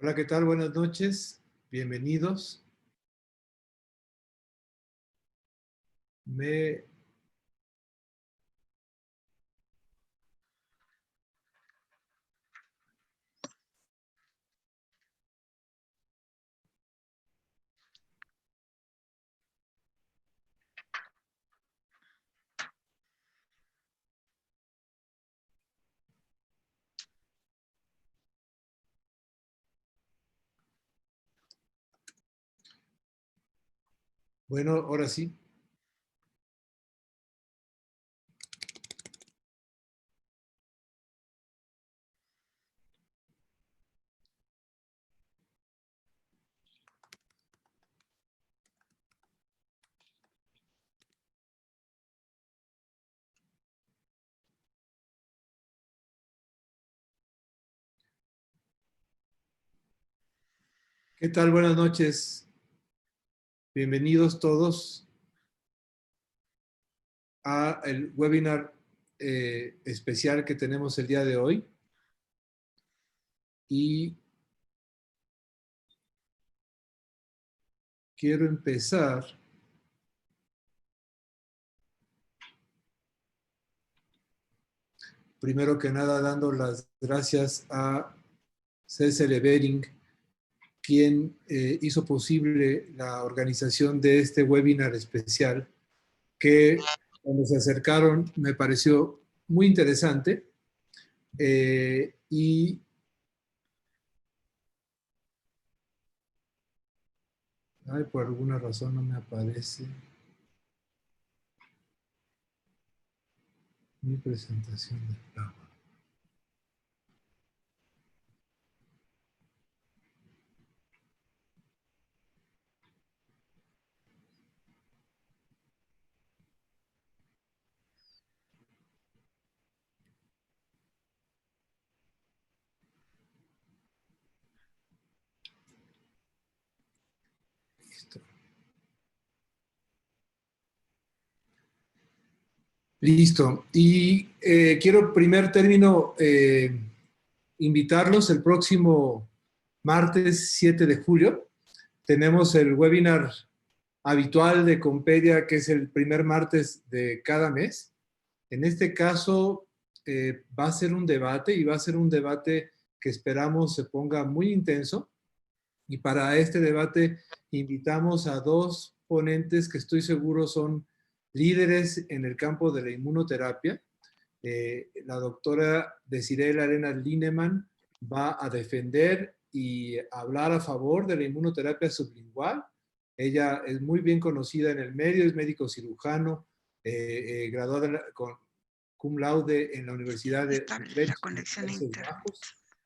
Hola, ¿qué tal? Buenas noches. Bienvenidos. Me... Bueno, ahora sí. ¿Qué tal? Buenas noches. Bienvenidos todos a el webinar especial que tenemos el día de hoy. Y quiero empezar primero que nada dando las gracias a César Evering, quien hizo posible la organización de este webinar especial, que cuando se acercaron me pareció muy interesante. Y por alguna razón no me aparece mi presentación de Java. Listo. Listo. Y quiero, primer término, invitarlos el próximo martes 7 de julio. Tenemos el webinar habitual de Compedia, que es el primer martes de cada mes. En este caso, va a ser un debate y va a ser un debate que esperamos se ponga muy intenso. Y para este debate invitamos a dos ponentes que estoy seguro son líderes en el campo de la inmunoterapia. La doctora Desiree Arenas Lineman va a defender y hablar a favor de la inmunoterapia sublingual. Ella es muy bien conocida en el medio, es médico cirujano, graduada con cum laude en la Universidad de La conexión a Países internet. Bajos.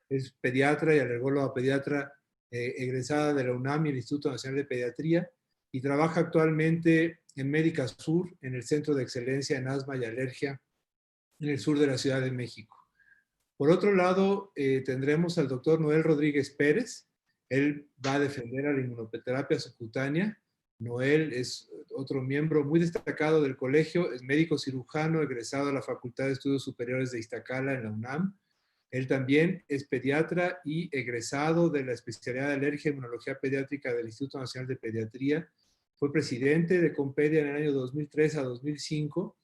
Es pediatra y alergóloga pediatra egresada de la UNAM y el Instituto Nacional de Pediatría, y trabaja actualmente en Médica Sur, en el Centro de Excelencia en Asma y Alergia, en el sur de la Ciudad de México. Por otro lado, tendremos al doctor Noel Rodríguez Pérez. Él va a defender a la inmunoterapia subcutánea. Noel es otro miembro muy destacado del colegio, es médico cirujano egresado de la Facultad de Estudios Superiores de Iztacala en la UNAM. Él también es pediatra y egresado de la especialidad de alergia e inmunología pediátrica del Instituto Nacional de Pediatría. Fue presidente de Compedia en el año 2003 a 2005,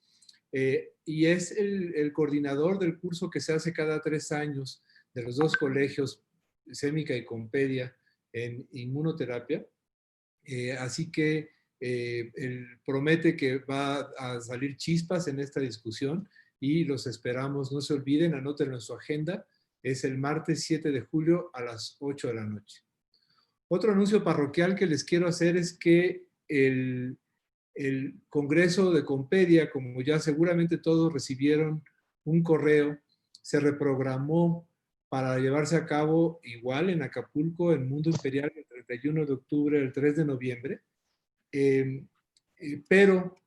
y es el coordinador del curso que se hace cada 3 años de los dos colegios, Semica y Compedia, en inmunoterapia. Así que él promete que va a salir chispas en esta discusión y los esperamos. No se olviden, anótenlo en su agenda. Es el martes 7 de julio a las 8 de la noche. Otro anuncio parroquial que les quiero hacer es que el Congreso de Compedia, como ya seguramente todos recibieron un correo, se reprogramó para llevarse a cabo igual en Acapulco, en Mundo Imperial, el 31 de octubre al 3 de noviembre. Eh, pero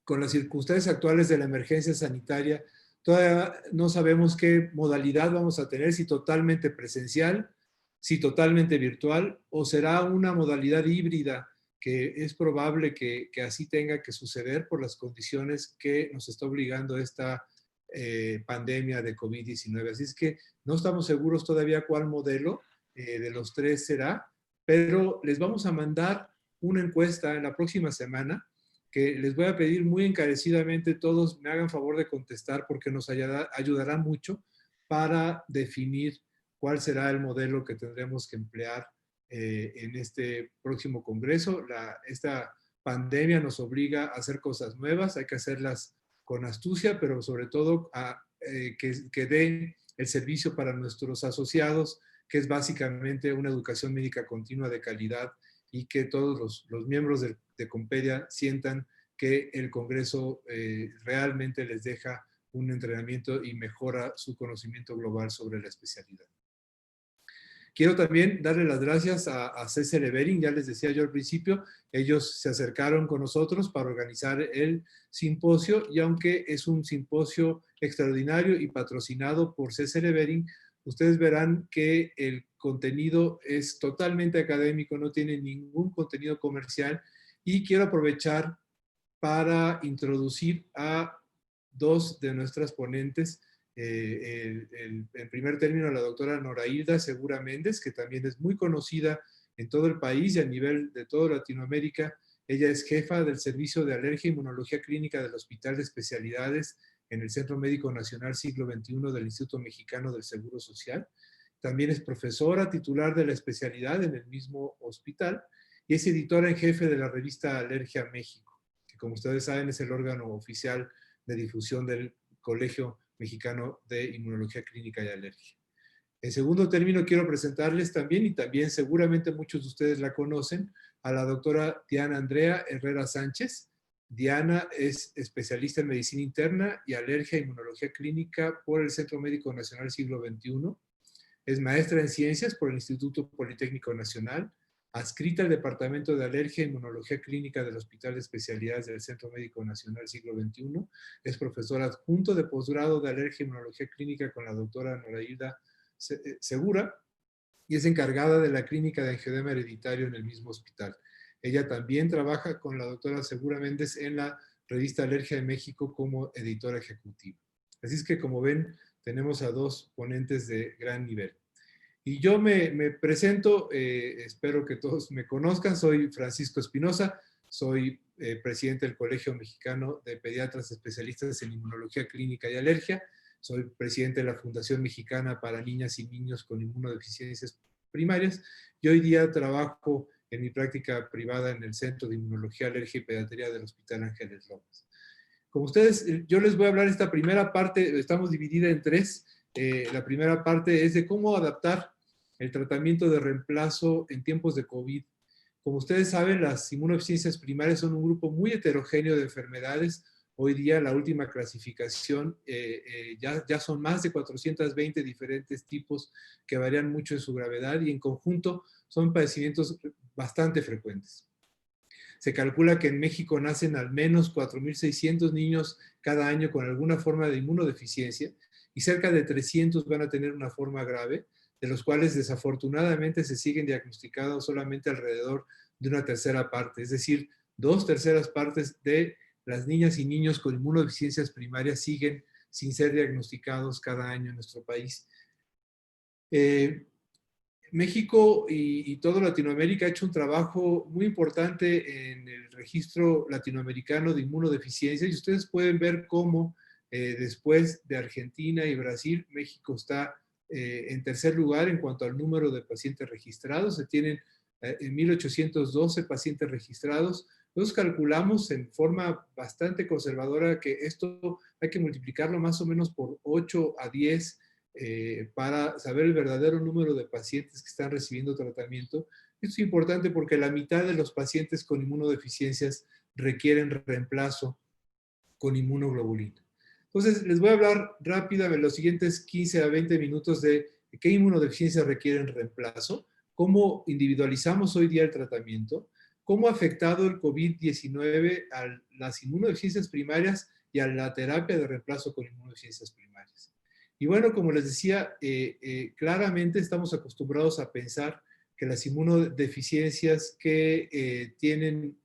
con las circunstancias actuales de la emergencia sanitaria, todavía no sabemos qué modalidad vamos a tener, si totalmente presencial, si totalmente virtual, o será una modalidad híbrida, que es probable que así tenga que suceder por las condiciones que nos está obligando esta pandemia de COVID-19. Así es que no estamos seguros todavía cuál modelo, de los tres será, pero les vamos a mandar una encuesta en la próxima semana que les voy a pedir muy encarecidamente todos me hagan favor de contestar porque nos ayudará mucho para definir cuál será el modelo que tendremos que emplear en este próximo congreso. Esta pandemia nos obliga a hacer cosas nuevas, hay que hacerlas con astucia, pero sobre todo que dé el servicio para nuestros asociados, que es básicamente una educación médica continua de calidad y que todos los miembros de Compedia sientan que el Congreso realmente les deja un entrenamiento y mejora su conocimiento global sobre la especialidad. Quiero también darle las gracias a CCL Behring, ya les decía yo al principio, ellos se acercaron con nosotros para organizar el simposio y aunque es un simposio extraordinario y patrocinado por CCL Behring, ustedes verán que el contenido es totalmente académico, no tiene ningún contenido comercial y quiero aprovechar para introducir a dos de nuestras ponentes. En primer término, la doctora Norailda Segura Méndez, que también es muy conocida en todo el país y a nivel de toda Latinoamérica. Ella es jefa del Servicio de Alergia e Inmunología Clínica del Hospital de Especialidades en el Centro Médico Nacional Siglo XXI del Instituto Mexicano del Seguro Social. También es profesora titular de la especialidad en el mismo hospital y es editora en jefe de la revista Alergia México, que como ustedes saben es el órgano oficial de difusión del Colegio Mexicano de Inmunología Clínica y Alergia. En segundo término, quiero presentarles también, y también seguramente muchos de ustedes la conocen, a la doctora Diana Andrea Herrera Sánchez. Diana es especialista en medicina interna y alergia e inmunología clínica por el Centro Médico Nacional Siglo XXI. Es maestra en ciencias por el Instituto Politécnico Nacional, adscrita al Departamento de Alergia e Inmunología Clínica del Hospital de Especialidades del Centro Médico Nacional Siglo XXI. Es profesora adjunto de posgrado de Alergia e Inmunología Clínica con la doctora Norailda Segura y es encargada de la clínica de angioedema hereditario en el mismo hospital. Ella también trabaja con la doctora Segura Méndez en la revista Alergia de México como editora ejecutiva. Así es que, como ven, tenemos a dos ponentes de gran nivel. Y yo me presento, espero que todos me conozcan, soy Francisco Espinosa, soy presidente del Colegio Mexicano de Pediatras Especialistas en Inmunología Clínica y Alergia, soy presidente de la Fundación Mexicana para Niñas y Niños con Inmunodeficiencias Primarias y hoy día trabajo en mi práctica privada en el Centro de Inmunología, Alergia y Pediatría del Hospital Ángeles Lomas. Como ustedes, yo les voy a hablar esta primera parte, estamos dividida en tres. La primera parte es de cómo adaptar el tratamiento de reemplazo en tiempos de COVID. Como ustedes saben, las inmunodeficiencias primarias son un grupo muy heterogéneo de enfermedades. Hoy día la última clasificación ya son más de 420 diferentes tipos que varían mucho en su gravedad y en conjunto son padecimientos bastante frecuentes. Se calcula que en México nacen al menos 4.600 niños cada año con alguna forma de inmunodeficiencia y cerca de 300 van a tener una forma grave, de los cuales desafortunadamente se siguen diagnosticados solamente alrededor de una tercera parte, es decir, 2/3 partes de las niñas y niños con inmunodeficiencias primarias siguen sin ser diagnosticados cada año en nuestro país. México y toda Latinoamérica ha hecho un trabajo muy importante en el registro latinoamericano de inmunodeficiencia y ustedes pueden ver cómo después de Argentina y Brasil, México está en tercer lugar en cuanto al número de pacientes registrados. Se tienen 1.812 pacientes registrados. Nosotros calculamos en forma bastante conservadora que esto hay que multiplicarlo más o menos por 8 a 10 para saber el verdadero número de pacientes que están recibiendo tratamiento. Esto es importante porque la mitad de los pacientes con inmunodeficiencias requieren reemplazo con inmunoglobulina. Entonces, les voy a hablar rápidamente en los siguientes 15 a 20 minutos de qué inmunodeficiencias requieren reemplazo, cómo individualizamos hoy día el tratamiento, cómo ha afectado el COVID-19 a las inmunodeficiencias primarias y a la terapia de reemplazo con inmunodeficiencias primarias. Y bueno, como les decía, claramente estamos acostumbrados a pensar que las inmunodeficiencias que tienen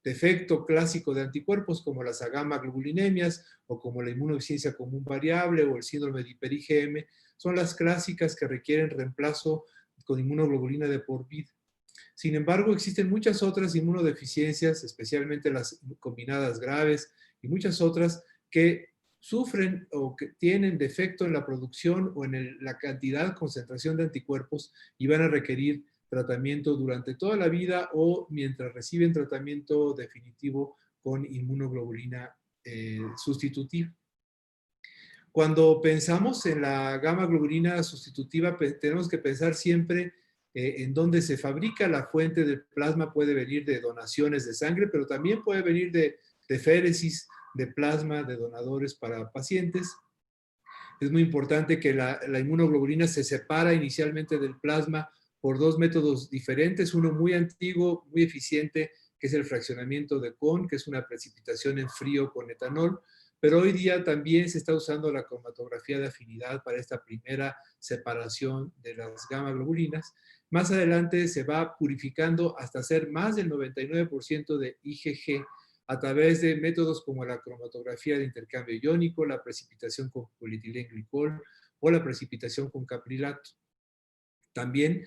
defecto clásico de anticuerpos, como las gamma-globulинemias o como la inmunodeficiencia común variable o el síndrome de hiper-IgM, son las clásicas que requieren reemplazo con inmunoglobulina de por vida. Sin embargo, existen muchas otras inmunodeficiencias, especialmente las combinadas graves y muchas otras que sufren o que tienen defecto en la producción o en la cantidad, concentración de anticuerpos y van a requerir tratamiento durante toda la vida o mientras reciben tratamiento definitivo con inmunoglobulina sustitutiva. Cuando pensamos en la gamma globulina sustitutiva, tenemos que pensar siempre en dónde se fabrica. La fuente del plasma puede venir de donaciones de sangre, pero también puede venir de féresis de plasma de donadores para pacientes. Es muy importante que la inmunoglobulina se separa inicialmente del plasma por dos métodos diferentes, uno muy antiguo, muy eficiente, que es el fraccionamiento de Kohn, que es una precipitación en frío con etanol, pero hoy día también se está usando la cromatografía de afinidad para esta primera separación de las gamma globulinas. Más adelante se va purificando hasta hacer más del 99% de IgG a través de métodos como la cromatografía de intercambio iónico, la precipitación con polietilenglicol o la precipitación con caprililato. También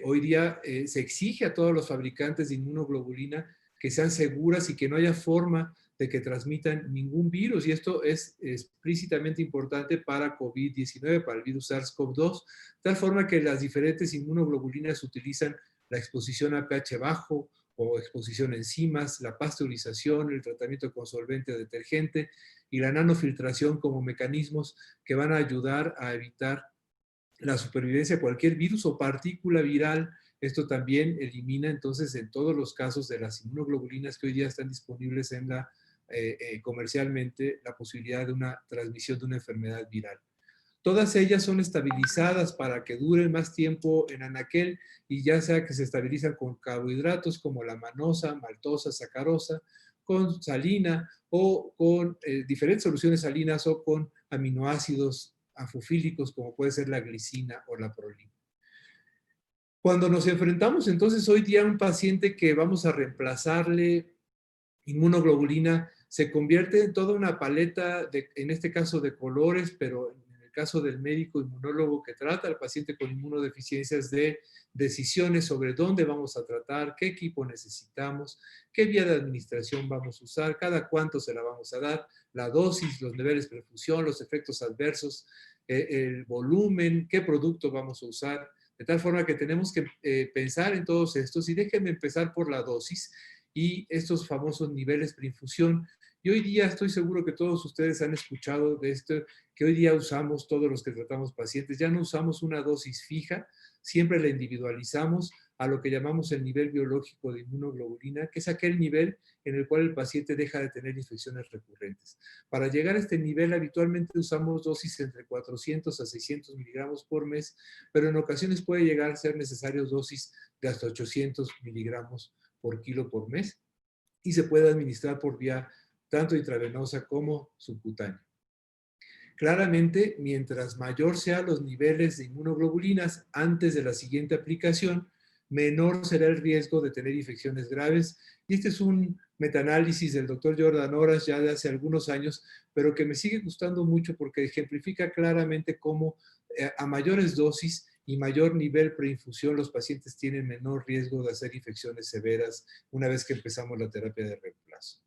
hoy día se exige a todos los fabricantes de inmunoglobulina que sean seguras y que no haya forma de que transmitan ningún virus. Y esto es explícitamente importante para COVID-19, para el virus SARS-CoV-2, tal forma que las diferentes inmunoglobulinas utilizan la exposición a pH bajo o exposición a enzimas, la pasteurización, el tratamiento con solvente o detergente y la nanofiltración como mecanismos que van a ayudar a evitar la supervivencia de cualquier virus o partícula viral. Esto también elimina entonces en todos los casos de las inmunoglobulinas que hoy día están disponibles en comercialmente la posibilidad de una transmisión de una enfermedad viral. Todas ellas son estabilizadas para que duren más tiempo en anaquel y ya sea que se estabilizan con carbohidratos como la manosa, maltosa, sacarosa, con salina o con diferentes soluciones salinas o con aminoácidos anfofílicos como puede ser la glicina o la prolina. Cuando nos enfrentamos entonces hoy día a un paciente que vamos a reemplazarle inmunoglobulina, se convierte en toda una paleta, en este caso de colores, pero en el caso del médico inmunólogo que trata al paciente con inmunodeficiencias, de decisiones sobre dónde vamos a tratar, qué equipo necesitamos, qué vía de administración vamos a usar, cada cuánto se la vamos a dar, la dosis, los niveles de perfusión, los efectos adversos, el volumen, qué producto vamos a usar, de tal forma que tenemos que pensar en todos estos. Y déjenme empezar por la dosis y estos famosos niveles preinfusión. Y hoy día estoy seguro que todos ustedes han escuchado de esto, que hoy día usamos todos los que tratamos pacientes, ya no usamos una dosis fija, siempre la individualizamos a lo que llamamos el nivel biológico de inmunoglobulina, que es aquel nivel en el cual el paciente deja de tener infecciones recurrentes. Para llegar a este nivel habitualmente usamos dosis entre 400 a 600 miligramos por mes, pero en ocasiones puede llegar a ser necesarios dosis de hasta 800 miligramos por kilo por mes y se puede administrar por vía tanto intravenosa como subcutánea. Claramente, mientras mayor sean los niveles de inmunoglobulinas antes de la siguiente aplicación, menor será el riesgo de tener infecciones graves. Y este es un metaanálisis del doctor Jordan Horace ya de hace algunos años, pero que me sigue gustando mucho porque ejemplifica claramente cómo a mayores dosis y mayor nivel preinfusión los pacientes tienen menor riesgo de hacer infecciones severas una vez que empezamos la terapia de reemplazo.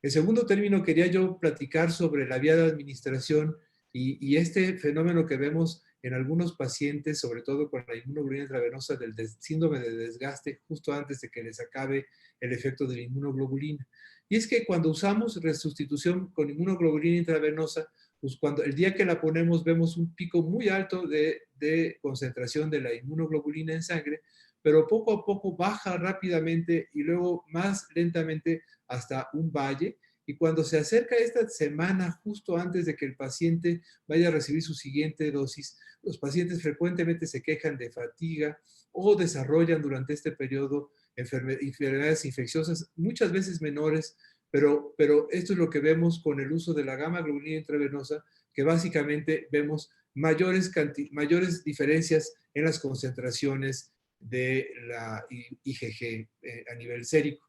En segundo término, quería yo platicar sobre la vía de administración y este fenómeno que vemos en algunos pacientes, sobre todo con la inmunoglobulina intravenosa del síndrome de desgaste, justo antes de que les acabe el efecto de la inmunoglobulina. Y es que cuando usamos resustitución con inmunoglobulina intravenosa, pues cuando el día que la ponemos vemos un pico muy alto de concentración de la inmunoglobulina en sangre, pero poco a poco baja rápidamente y luego más lentamente hasta un valle. Y cuando se acerca esta semana, justo antes de que el paciente vaya a recibir su siguiente dosis, los pacientes frecuentemente se quejan de fatiga o desarrollan durante este periodo enfermedades infecciosas, muchas veces menores, pero esto es lo que vemos con el uso de la gamma globulina intravenosa, que básicamente vemos mayores diferencias en las concentraciones de la IgG a nivel sérico.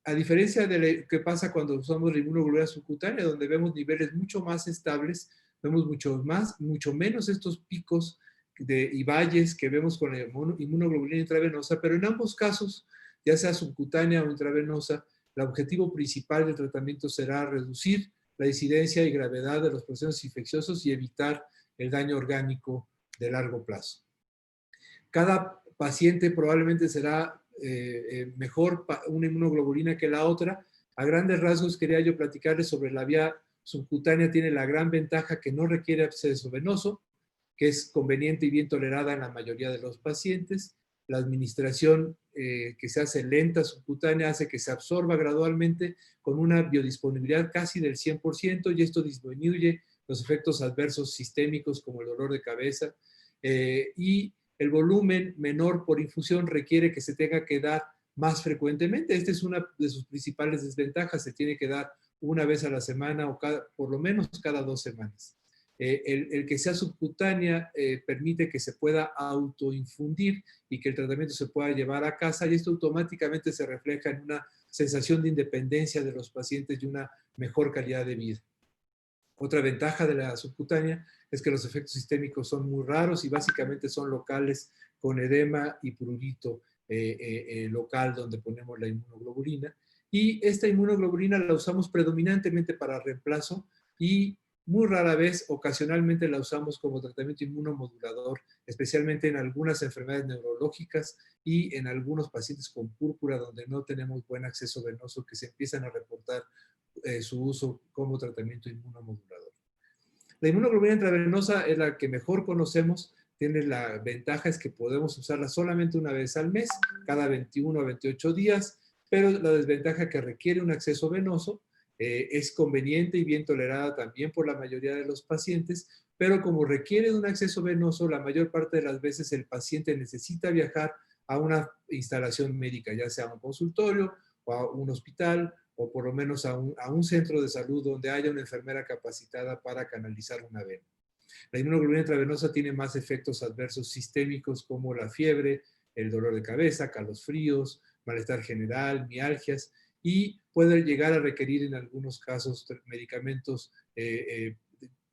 A diferencia de lo que pasa cuando usamos la inmunoglobulina subcutánea, donde vemos niveles mucho más estables, vemos mucho menos estos picos y valles que vemos con la inmunoglobulina intravenosa, pero en ambos casos, ya sea subcutánea o intravenosa, el objetivo principal del tratamiento será reducir la incidencia y gravedad de los procesos infecciosos y evitar el daño orgánico de largo plazo. Cada paciente probablemente será mejor una inmunoglobulina que la otra. A grandes rasgos quería yo platicarles sobre la vía subcutánea. Tiene la gran ventaja que no requiere acceso venoso, que es conveniente y bien tolerada en la mayoría de los pacientes. La administración que se hace lenta subcutánea hace que se absorba gradualmente con una biodisponibilidad casi del 100%, y esto disminuye los efectos adversos sistémicos como el dolor de cabeza, y el volumen menor por infusión requiere que se tenga que dar más frecuentemente. Esta es una de sus principales desventajas. Se tiene que dar una vez a la semana o por lo menos cada 2 semanas. El que sea subcutánea permite que se pueda autoinfundir y que el tratamiento se pueda llevar a casa, y esto automáticamente se refleja en una sensación de independencia de los pacientes y una mejor calidad de vida. Otra ventaja de la subcutánea es que los efectos sistémicos son muy raros y básicamente son locales, con edema y prurito local donde ponemos la inmunoglobulina. Y esta inmunoglobulina la usamos predominantemente para reemplazo y muy rara vez, ocasionalmente la usamos como tratamiento inmunomodulador, especialmente en algunas enfermedades neurológicas y en algunos pacientes con púrpura donde no tenemos buen acceso venoso, que se empiezan a reportar su uso como tratamiento inmunomodulador. La inmunoglobulina intravenosa es la que mejor conocemos. Tiene la ventaja es que podemos usarla solamente una vez al mes, cada 21 a 28 días, pero la desventaja que requiere un acceso venoso. Es conveniente y bien tolerada también por la mayoría de los pacientes, pero como requiere de un acceso venoso, la mayor parte de las veces el paciente necesita viajar a una instalación médica, ya sea a un consultorio o a un hospital, o por lo menos a un centro de salud donde haya una enfermera capacitada para canalizar una vena. La inmunoglobulina intravenosa tiene más efectos adversos sistémicos como la fiebre, el dolor de cabeza, calosfríos, malestar general, mialgias, y puede llegar a requerir en algunos casos medicamentos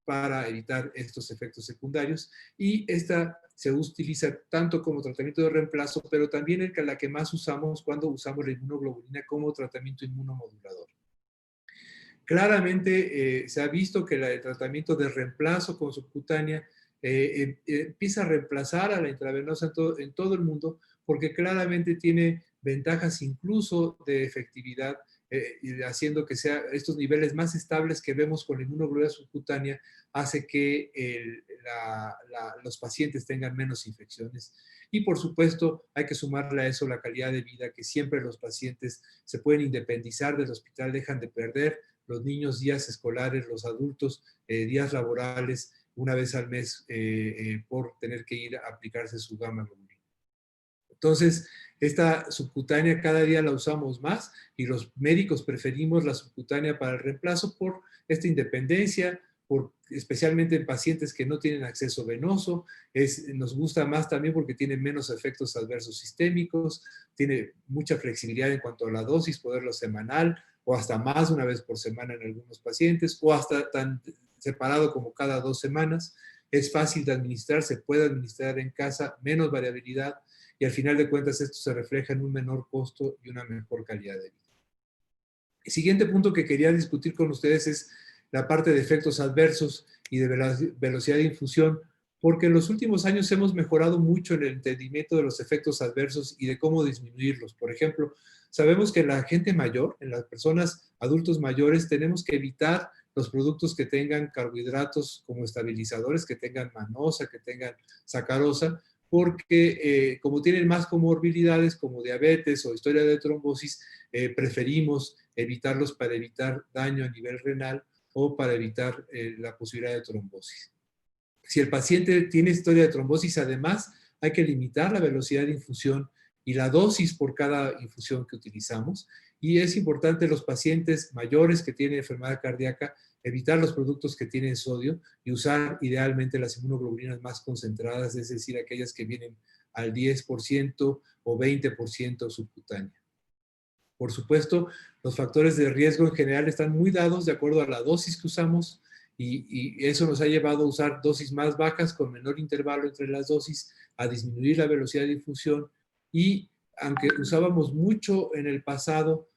para evitar estos efectos secundarios, y esta se utiliza tanto como tratamiento de reemplazo, pero también es la que más usamos cuando usamos la inmunoglobulina como tratamiento inmunomodulador. Claramente se ha visto que el tratamiento de reemplazo con subcutánea empieza a reemplazar a la intravenosa en todo el mundo, porque claramente tiene ventajas incluso de efectividad, haciendo que sea estos niveles más estables que vemos con la inmunoglobulina subcutánea, hace que los pacientes tengan menos infecciones. Y por supuesto hay que sumarle a eso la calidad de vida, que siempre los pacientes se pueden independizar del hospital, dejan de perder los niños días escolares, los adultos días laborales, una vez al mes por tener que ir a aplicarse su gamma globulina. Entonces, esta subcutánea cada día la usamos más, y los médicos preferimos la subcutánea para el reemplazo por esta independencia, especialmente en pacientes que no tienen acceso venoso. Nos gusta más también porque tiene menos efectos adversos sistémicos, tiene mucha flexibilidad en cuanto a la dosis, poderlo semanal o hasta más una vez por semana en algunos pacientes, o hasta tan separado como cada 2 semanas. Es fácil de administrar, se puede administrar en casa, menos variabilidad, y al final de cuentas esto se refleja en un menor costo y una mejor calidad de vida. El siguiente punto que quería discutir con ustedes es la parte de efectos adversos y de velocidad de infusión, porque en los últimos años hemos mejorado mucho en el entendimiento de los efectos adversos y de cómo disminuirlos. Por ejemplo, sabemos que en la gente mayor, en las personas adultos mayores, tenemos que evitar los productos que tengan carbohidratos como estabilizadores, que tengan manosa, que tengan sacarosa, porque como tienen más comorbilidades como diabetes o historia de trombosis, preferimos evitarlos para evitar daño a nivel renal o para evitar la posibilidad de trombosis. Si el paciente tiene historia de trombosis, además, hay que limitar la velocidad de infusión y la dosis por cada infusión que utilizamos. Y es importante los pacientes mayores que tienen enfermedad cardíaca evitar los productos que tienen sodio y usar idealmente las inmunoglobulinas más concentradas, es decir, aquellas que vienen al 10% o 20% subcutánea. Por supuesto, los factores de riesgo en general están muy dados de acuerdo a la dosis que usamos y eso nos ha llevado a usar dosis más bajas con menor intervalo entre las dosis, a disminuir la velocidad de infusión y aunque usábamos mucho en el pasado,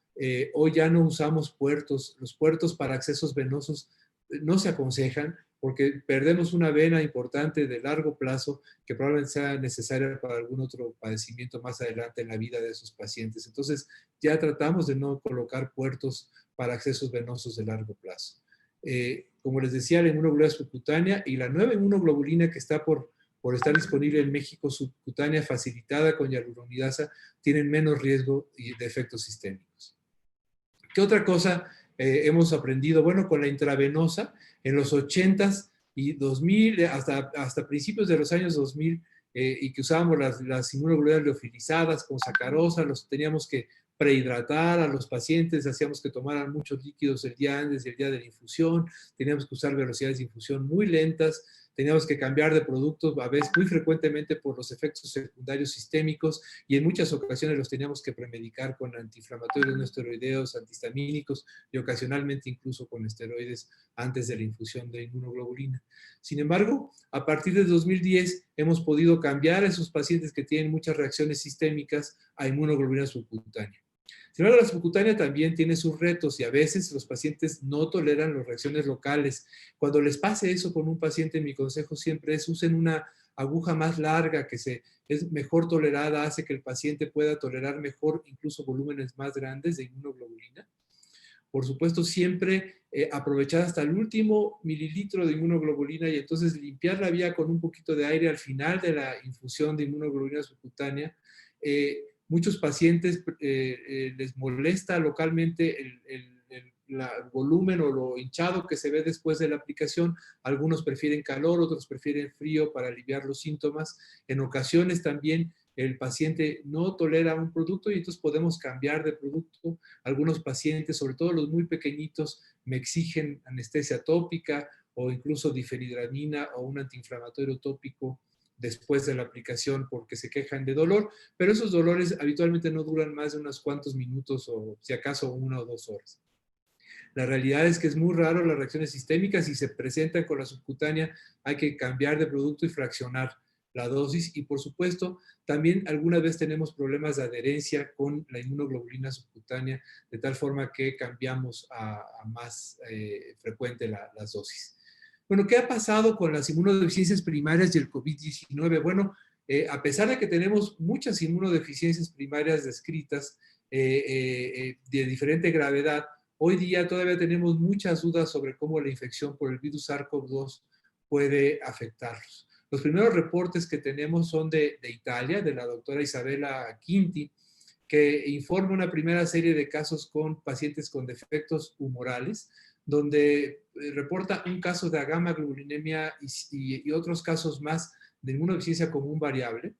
hoy ya no usamos puertos. Los puertos para accesos venosos no se aconsejan porque perdemos una vena importante de largo plazo que probablemente sea necesaria para algún otro padecimiento más adelante en la vida de esos pacientes. Entonces, ya tratamos de no colocar puertos para accesos venosos de largo plazo. Como les decía, la inmunoglobulina subcutánea y la nueva inmunoglobulina que está por estar disponible en México, subcutánea facilitada con hialuronidasa, tienen menos riesgo de efectos sistémicos. ¿Qué otra cosa hemos aprendido? Bueno, con la intravenosa, en los 80s y 2000, hasta principios de los años 2000, y que usábamos las inmunoglobulinas liofilizadas con sacarosa, los teníamos que prehidratar a los pacientes, hacíamos que tomaran muchos líquidos el día antes y el día de la infusión, teníamos que usar velocidades de infusión muy lentas, teníamos que cambiar de productos a veces muy frecuentemente por los efectos secundarios sistémicos y en muchas ocasiones los teníamos que premedicar con antiinflamatorios no esteroideos, antihistamínicos y ocasionalmente incluso con esteroides antes de la infusión de inmunoglobulina. Sin embargo, a partir de 2010 hemos podido cambiar a esos pacientes que tienen muchas reacciones sistémicas a inmunoglobulina subcutánea. Sin embargo, la subcutánea también tiene sus retos y a veces los pacientes no toleran las reacciones locales. Cuando les pase eso con un paciente, mi consejo siempre es usen una aguja más larga que es mejor tolerada, hace que el paciente pueda tolerar mejor incluso volúmenes más grandes de inmunoglobulina. Por supuesto, siempre aprovechar hasta el último mililitro de inmunoglobulina y entonces limpiar la vía con un poquito de aire al final de la infusión de inmunoglobulina subcutánea. Muchos pacientes les molesta localmente el volumen o lo hinchado que se ve después de la aplicación. Algunos prefieren calor, otros prefieren frío para aliviar los síntomas. En ocasiones también el paciente no tolera un producto y entonces podemos cambiar de producto. Algunos pacientes, sobre todo los muy pequeñitos, me exigen anestesia tópica o incluso difenhidramina o un antiinflamatorio tópico después de la aplicación porque se quejan de dolor, pero esos dolores habitualmente no duran más de unos cuantos minutos o si acaso 1 o 2 horas. La realidad es que es muy raro las reacciones sistémicas. Si se presentan con la subcutánea, hay que cambiar de producto y fraccionar la dosis. Y por supuesto, también alguna vez tenemos problemas de adherencia con la inmunoglobulina subcutánea, de tal forma que cambiamos a más frecuente las dosis. Bueno, ¿qué ha pasado con las inmunodeficiencias primarias y el COVID-19? Bueno, a pesar de que tenemos muchas inmunodeficiencias primarias descritas de diferente gravedad, hoy día todavía tenemos muchas dudas sobre cómo la infección por el virus SARS-CoV-2 puede afectarlos. Los primeros reportes que tenemos son de Italia, de la doctora Isabella Quinti, que informa una primera serie de casos con pacientes con defectos humorales, donde reporta un caso de agamaglobulinemia y otros casos más de inmunodeficiencia común variable.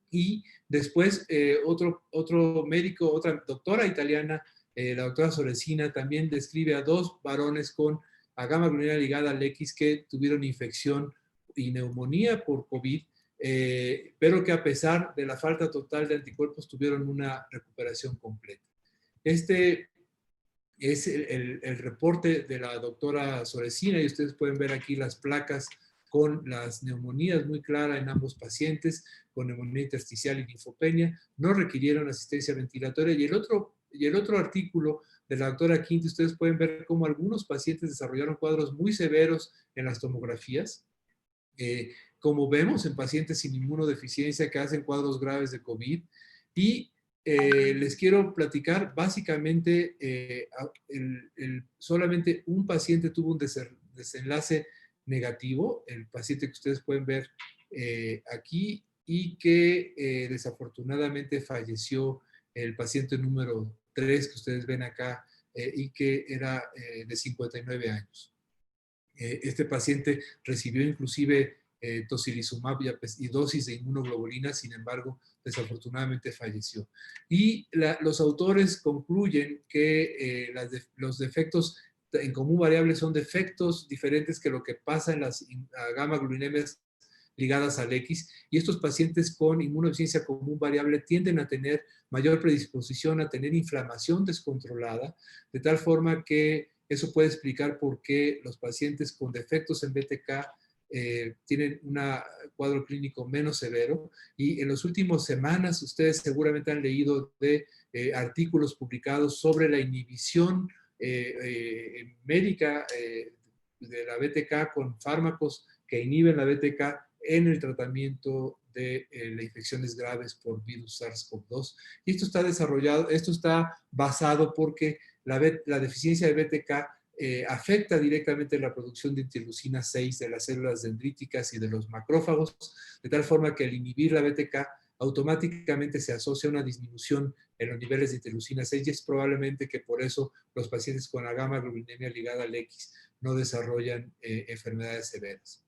Y después otro médico, otra doctora italiana, la doctora Soresina, también describe a 2 varones con agamaglobulinemia ligada al X que tuvieron infección y neumonía por COVID, pero que a pesar de la falta total de anticuerpos tuvieron una recuperación completa. Este es el reporte de la doctora Soresina y ustedes pueden ver aquí las placas con las neumonías muy claras en ambos pacientes, con neumonía intersticial y linfopenia, no requirieron asistencia ventilatoria. Y el otro artículo de la doctora Quinti, ustedes pueden ver cómo algunos pacientes desarrollaron cuadros muy severos en las tomografías, como vemos en pacientes sin inmunodeficiencia que hacen cuadros graves de COVID. Y les quiero platicar, básicamente, solamente un paciente tuvo un desenlace negativo, el paciente que ustedes pueden ver aquí, y que desafortunadamente falleció, el paciente número 3 que ustedes ven acá, y que era de 59 años. Este paciente recibió inclusive tocilizumab y dosis de inmunoglobulina, sin embargo, desafortunadamente falleció. Y los autores concluyen que los defectos en común variable son defectos diferentes que lo que pasa en las gamma-globulemias ligadas al X, y estos pacientes con inmunodeficiencia común variable tienden a tener mayor predisposición a tener inflamación descontrolada, de tal forma que Eso puede explicar por qué los pacientes con defectos en BTK tienen un cuadro clínico menos severo. Y en las últimas semanas ustedes seguramente han leído de artículos publicados sobre la inhibición médica de la BTK con fármacos que inhiben la BTK en el tratamiento de las infecciones graves por virus SARS-CoV-2. Y esto está desarrollado, esto está basado porque la deficiencia de BTK afecta directamente la producción de interleucina 6 de las células dendríticas y de los macrófagos, de tal forma que al inhibir la BTK automáticamente se asocia a una disminución en los niveles de interleucina 6 y es probablemente que por eso los pacientes con la gamma globulinemia ligada al X no desarrollan enfermedades severas.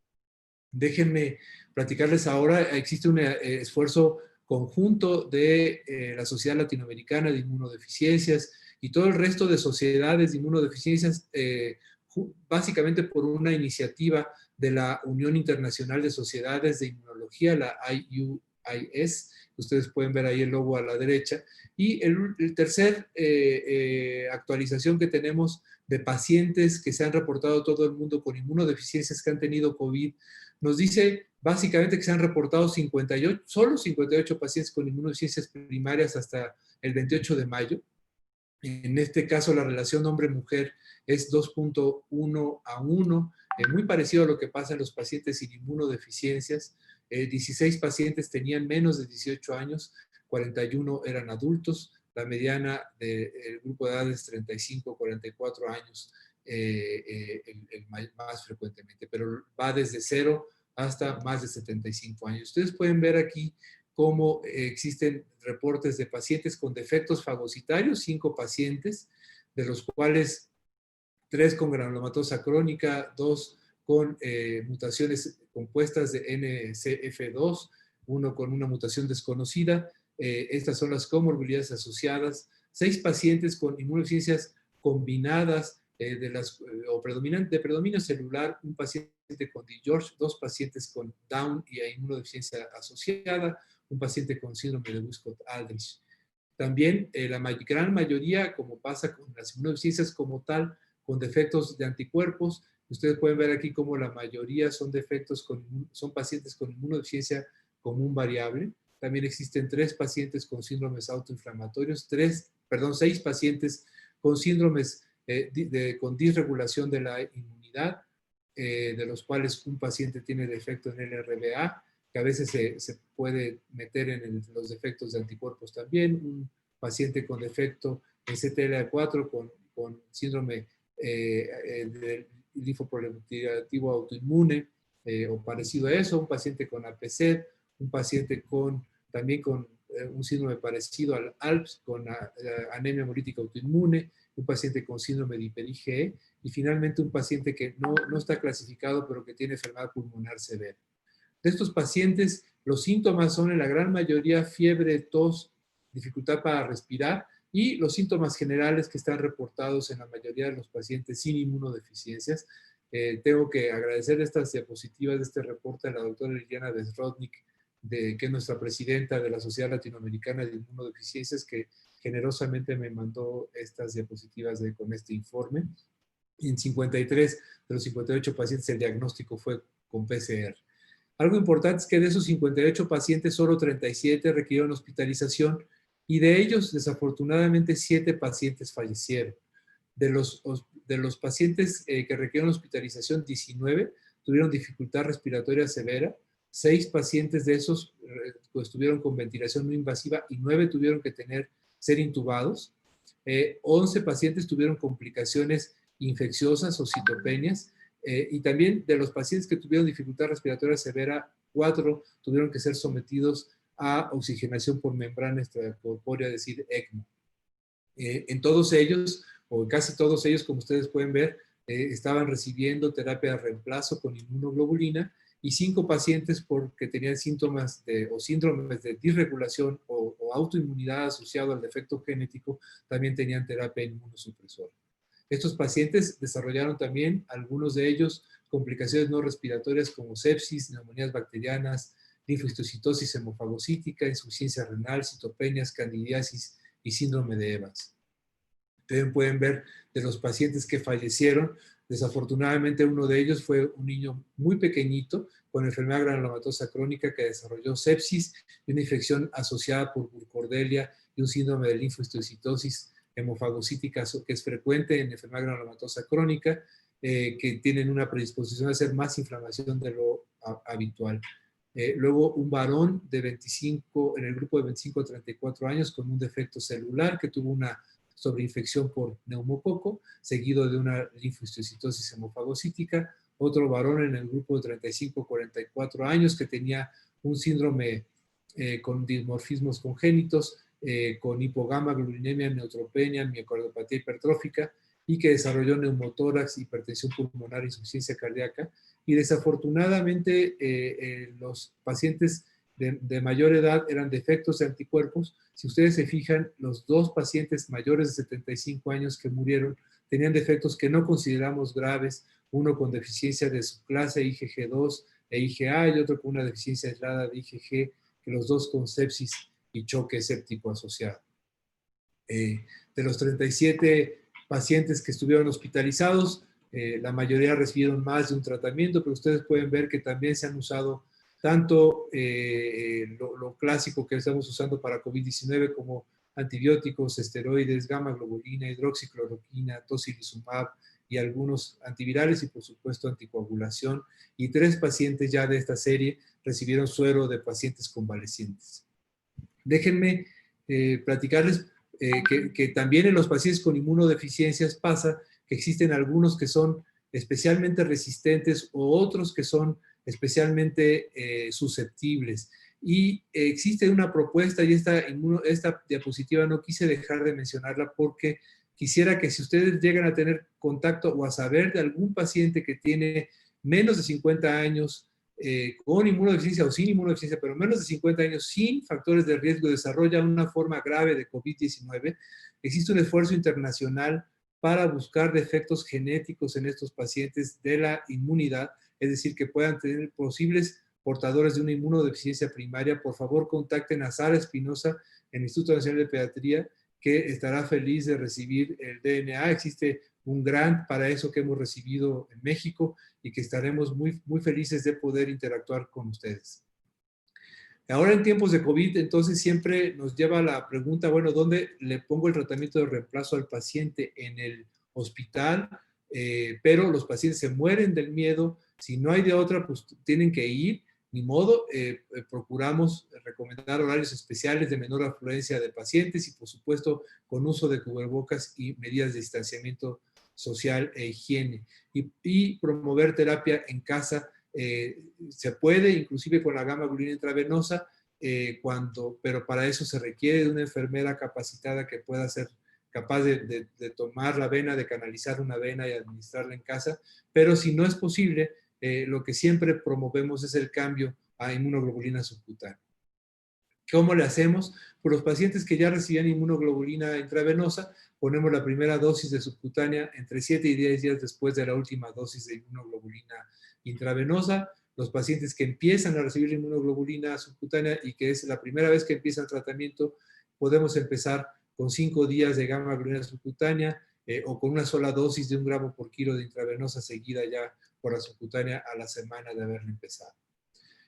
Déjenme platicarles ahora, existe un esfuerzo conjunto de la Sociedad Latinoamericana de Inmunodeficiencias y todo el resto de sociedades de inmunodeficiencias, básicamente por una iniciativa de la Unión Internacional de Sociedades de Inmunología, la IUIS. Ustedes pueden ver ahí el logo a la derecha. Y el tercer actualización que tenemos de pacientes que se han reportado todo el mundo con inmunodeficiencias que han tenido COVID, nos dice básicamente que se han reportado solo 58 pacientes con inmunodeficiencias primarias hasta el 28 de mayo. En este caso, la relación hombre-mujer es 2.1 a 1, muy parecido a lo que pasa en los pacientes sin inmunodeficiencias. 16 pacientes tenían menos de 18 años, 41 eran adultos, la mediana del grupo de edades 35 a 44 años, más frecuentemente, pero va desde 0 hasta más de 75 años. Ustedes pueden ver aquí cómo existen reportes de pacientes con defectos fagocitarios, 5 pacientes, de los cuales 3 con granulomatosa crónica, 2 con mutaciones compuestas de NCF2, 1 con una mutación desconocida. Estas son las comorbilidades asociadas. 6 pacientes con inmunodeficiencias combinadas o de predominio celular, un paciente con DiGeorge, 2 pacientes con Down y inmunodeficiencia asociada, un paciente con síndrome de Wiskott-Aldrich. También la gran mayoría, como pasa con las inmunodeficiencias como tal, con defectos de anticuerpos. Ustedes pueden ver aquí como la mayoría son pacientes con inmunodeficiencia común variable. También existen 3 pacientes con síndromes autoinflamatorios, 6 pacientes con síndromes con disregulación de la inmunidad, de los cuales un paciente tiene defecto en el RBA, que a veces se puede meter en los defectos de anticuerpos también, un paciente con defecto en CTLA4 con síndrome del linfoproliferativo autoinmune o parecido a eso, un paciente con APC, un paciente también con un síndrome parecido al ALPS, con anemia hemolítica autoinmune, un paciente con síndrome de hiper-IgE y finalmente un paciente que no está clasificado pero que tiene enfermedad pulmonar severa. De estos pacientes, los síntomas son en la gran mayoría fiebre, tos, dificultad para respirar y los síntomas generales que están reportados en la mayoría de los pacientes sin inmunodeficiencias. Tengo que agradecer estas diapositivas de este reporte a la doctora Liliana Besrodnik, que es nuestra presidenta de la Sociedad Latinoamericana de Inmunodeficiencias, que generosamente me mandó estas diapositivas con este informe. En 53 de los 58 pacientes el diagnóstico fue con PCR. Algo importante es que de esos 58 pacientes, solo 37 requirieron hospitalización y de ellos, desafortunadamente, 7 pacientes fallecieron. De los pacientes que requirieron hospitalización, 19 tuvieron dificultad respiratoria severa, 6 pacientes de esos estuvieron con ventilación no invasiva y 9 tuvieron que ser intubados. 11 pacientes tuvieron complicaciones infecciosas o citopenias. Y también de los pacientes que tuvieron dificultad respiratoria severa, 4 tuvieron que ser sometidos a oxigenación por membrana extracorpórea, es decir, ECMO. En todos ellos, o casi todos ellos, como ustedes pueden ver, estaban recibiendo terapia de reemplazo con inmunoglobulina y 5 pacientes porque tenían síntomas o síndromes de disregulación o autoinmunidad asociado al defecto genético, también tenían terapia inmunosupresora. Estos pacientes desarrollaron también, algunos de ellos, complicaciones no respiratorias como sepsis, neumonías bacterianas, linfocitosis hemofagocítica, insuficiencia renal, citopenias, candidiasis y síndrome de Evans. También pueden ver de los pacientes que fallecieron. Desafortunadamente uno de ellos fue un niño muy pequeñito con enfermedad granulomatosa crónica que desarrolló sepsis y una infección asociada por burcordelia y un síndrome de linfohistiocytosis hemofagocítica que es frecuente en enfermedad granulomatosa crónica, que tienen una predisposición a hacer más inflamación de lo habitual. Luego un varón de 25, en el grupo de 25 a 34 años con un defecto celular que tuvo una sobreinfección por neumococo, seguido de una linfohistiocytosis hemofagocítica. Otro varón en el grupo de 35 a 44 años que tenía un síndrome con dimorfismos congénitos, con hipogamaglobulinemia, neutropenia, miocardiopatía hipertrófica, y que desarrolló neumotórax, hipertensión pulmonar, insuficiencia cardíaca. Y desafortunadamente los pacientes de mayor edad eran defectos de anticuerpos. Si ustedes se fijan, los dos pacientes mayores de 75 años que murieron tenían defectos que no consideramos graves, uno con deficiencia de su clase IgG2 e IgA y otro con una deficiencia aislada de IgG, que los dos con sepsis y choque séptico asociado. De los 37 pacientes que estuvieron hospitalizados, la mayoría recibieron más de un tratamiento, pero ustedes pueden ver que también se han usado tanto lo clásico que estamos usando para COVID-19 como antibióticos, esteroides, gamma globulina, hidroxicloroquina, tocilizumab y algunos antivirales y por supuesto anticoagulación. Y 3 pacientes ya de esta serie recibieron suero de pacientes convalecientes. Déjenme platicarles que también en los pacientes con inmunodeficiencias pasa que existen algunos que son especialmente resistentes o otros que son especialmente susceptibles. Y existe una propuesta, y esta diapositiva no quise dejar de mencionarla porque quisiera que si ustedes llegan a tener contacto o a saber de algún paciente que tiene menos de 50 años, con inmunodeficiencia o sin inmunodeficiencia, pero menos de 50 años sin factores de riesgo, desarrolla una forma grave de COVID-19, existe un esfuerzo internacional para buscar defectos genéticos en estos pacientes de la inmunidad, es decir, que puedan tener posibles portadores de una inmunodeficiencia primaria. Por favor, contacten a Sara Espinosa en el Instituto Nacional de Pediatría, que estará feliz de recibir el DNA. Existe un grant para eso que hemos recibido en México y que estaremos muy, muy felices de poder interactuar con ustedes. Ahora en tiempos de COVID, entonces siempre nos lleva la pregunta, bueno, ¿dónde le pongo el tratamiento de reemplazo al paciente? En el hospital, pero los pacientes se mueren del miedo. Si no hay de otra, pues tienen que ir, ni modo. Procuramos recomendar horarios especiales de menor afluencia de pacientes y, por supuesto, con uso de cubrebocas y medidas de distanciamiento social e higiene. Y promover terapia en casa. Se puede, inclusive con la gamma globulina intravenosa, pero para eso se requiere de una enfermera capacitada que pueda ser capaz de tomar la vena, de canalizar una vena y administrarla en casa. Pero si no es posible, lo que siempre promovemos es el cambio a inmunoglobulina subcutánea. ¿Cómo le hacemos? Por los pacientes que ya recibían inmunoglobulina intravenosa, ponemos la primera dosis de subcutánea entre 7 y 10 días después de la última dosis de inmunoglobulina intravenosa. Los pacientes que empiezan a recibir inmunoglobulina subcutánea y que es la primera vez que empieza el tratamiento, podemos empezar con 5 días de gamma globulina subcutánea o con una sola dosis de 1 gramo por kilo de intravenosa seguida ya por la subcutánea a la semana de haberla empezado.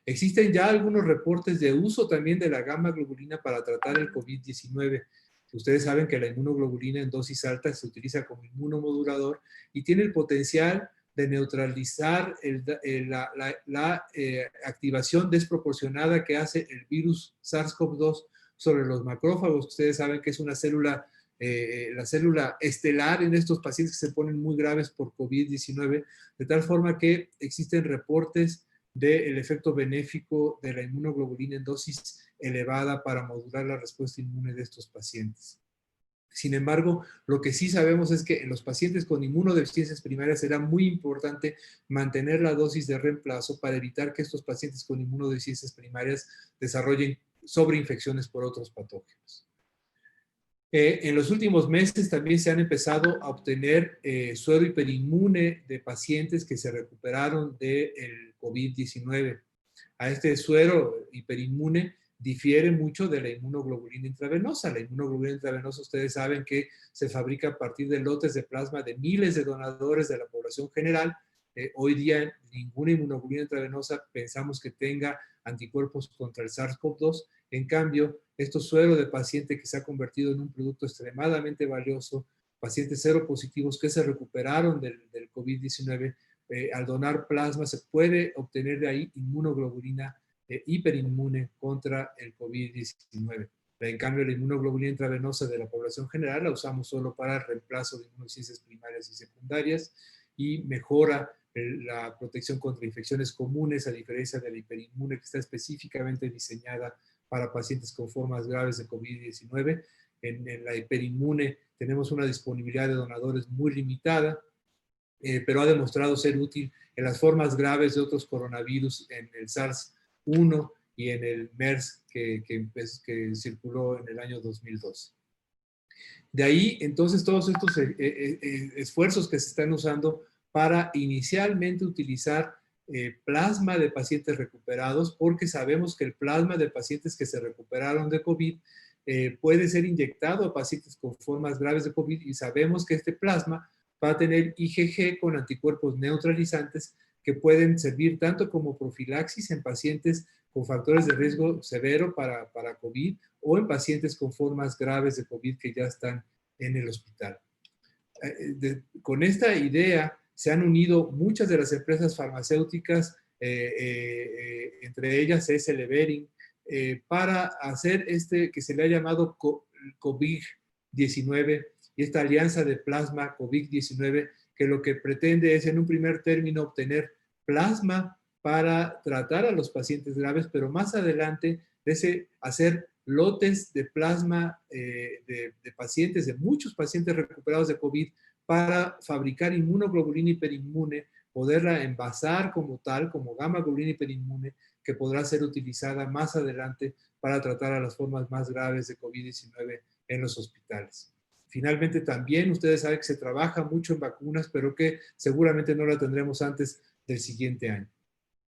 Existen ya algunos reportes de uso también de la gamma globulina para tratar el COVID-19. Ustedes saben que la inmunoglobulina en dosis altas se utiliza como inmunomodulador y tiene el potencial de neutralizar la activación desproporcionada que hace el virus SARS-CoV-2 sobre los macrófagos. Ustedes saben que es una célula, la célula estelar en estos pacientes que se ponen muy graves por COVID-19, de tal forma que existen reportes del efecto benéfico de la inmunoglobulina en dosis elevada para modular la respuesta inmune de estos pacientes. Sin embargo, lo que sí sabemos es que en los pacientes con inmunodeficiencias primarias será muy importante mantener la dosis de reemplazo para evitar que estos pacientes con inmunodeficiencias primarias desarrollen sobreinfecciones por otros patógenos. En los últimos meses también se han empezado a obtener suero hiperinmune de pacientes que se recuperaron del COVID-19. A este suero hiperinmune difiere mucho de la inmunoglobulina intravenosa. La inmunoglobulina intravenosa, ustedes saben que se fabrica a partir de lotes de plasma de miles de donadores de la población general. Hoy día ninguna inmunoglobulina intravenosa pensamos que tenga anticuerpos contra el SARS-CoV-2. En cambio, estos suero de paciente que se ha convertido en un producto extremadamente valioso, pacientes seropositivos que se recuperaron del COVID-19, al donar plasma se puede obtener de ahí inmunoglobulina hiperinmune contra el COVID-19. En cambio, la inmunoglobulina intravenosa de la población general la usamos solo para el reemplazo de inmunodeficiencias primarias y secundarias y mejora la protección contra infecciones comunes, a diferencia de la hiperinmune, que está específicamente diseñada para pacientes con formas graves de COVID-19. En la hiperinmune tenemos una disponibilidad de donadores muy limitada, pero ha demostrado ser útil en las formas graves de otros coronavirus, en el SARS-1 y en el MERS que circuló en el año 2012. De ahí, entonces, todos estos esfuerzos que se están usando para inicialmente utilizar plasma de pacientes recuperados, porque sabemos que el plasma de pacientes que se recuperaron de COVID puede ser inyectado a pacientes con formas graves de COVID y sabemos que este plasma va a tener IgG con anticuerpos neutralizantes que pueden servir tanto como profilaxis en pacientes con factores de riesgo severo para COVID o en pacientes con formas graves de COVID que ya están en el hospital. Con esta idea se han unido muchas de las empresas farmacéuticas, entre ellas es el Evering, para hacer que se le ha llamado COVID-19 y esta alianza de plasma COVID-19, que lo que pretende es en un primer término obtener plasma para tratar a los pacientes graves, pero más adelante hacer lotes de plasma de pacientes, de muchos pacientes recuperados de COVID, para fabricar inmunoglobulina hiperinmune, poderla envasar como tal, como gamma globulina hiperinmune, que podrá ser utilizada más adelante para tratar a las formas más graves de COVID-19 en los hospitales. Finalmente, también ustedes saben que se trabaja mucho en vacunas, pero que seguramente no la tendremos antes del siguiente año.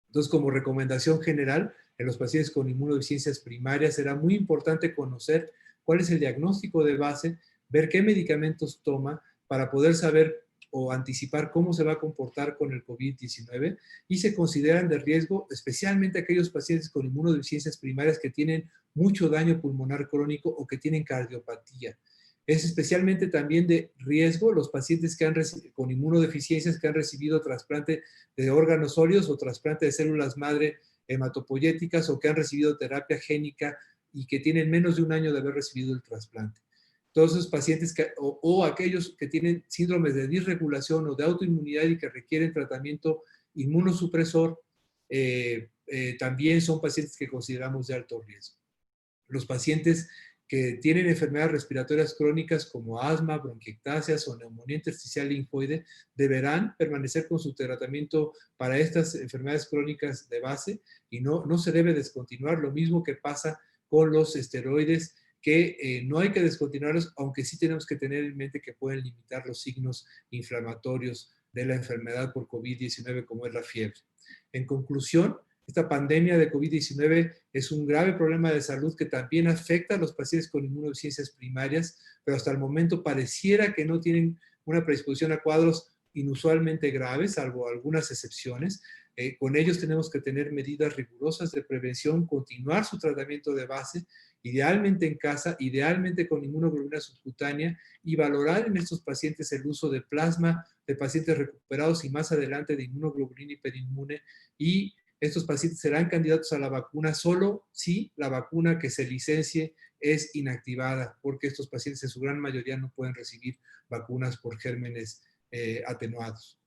Entonces, como recomendación general, en los pacientes con inmunodeficiencias primarias será muy importante conocer cuál es el diagnóstico de base, ver qué medicamentos toma para poder saber o anticipar cómo se va a comportar con el COVID-19 y se consideran de riesgo especialmente aquellos pacientes con inmunodeficiencias primarias que tienen mucho daño pulmonar crónico o que tienen cardiopatía. Es especialmente también de riesgo los pacientes que con inmunodeficiencias que han recibido trasplante de órganos sólidos o trasplante de células madre hematopoyéticas o que han recibido terapia génica y que tienen menos de un año de haber recibido el trasplante. Todos esos pacientes o aquellos que tienen síndromes de disregulación o de autoinmunidad y que requieren tratamiento inmunosupresor, también son pacientes que consideramos de alto riesgo. Los pacientes que tienen enfermedades respiratorias crónicas como asma, bronquiectasias o neumonía intersticial linfoide deberán permanecer con su tratamiento para estas enfermedades crónicas de base y no se debe descontinuar. Lo mismo que pasa con los esteroides, que no hay que descontinuarlos, aunque sí tenemos que tener en mente que pueden limitar los signos inflamatorios de la enfermedad por COVID-19, como es la fiebre. En conclusión, esta pandemia de COVID-19 es un grave problema de salud que también afecta a los pacientes con inmunodeficiencias primarias, pero hasta el momento pareciera que no tienen una predisposición a cuadros inusualmente graves, salvo algunas excepciones. Con ellos tenemos que tener medidas rigurosas de prevención, continuar su tratamiento de base, idealmente en casa, idealmente con inmunoglobulina subcutánea, y valorar en estos pacientes el uso de plasma de pacientes recuperados y más adelante de inmunoglobulina hiperinmune, y estos pacientes serán candidatos a la vacuna solo si la vacuna que se licencie es inactivada, porque estos pacientes en su gran mayoría no pueden recibir vacunas por gérmenes atenuados.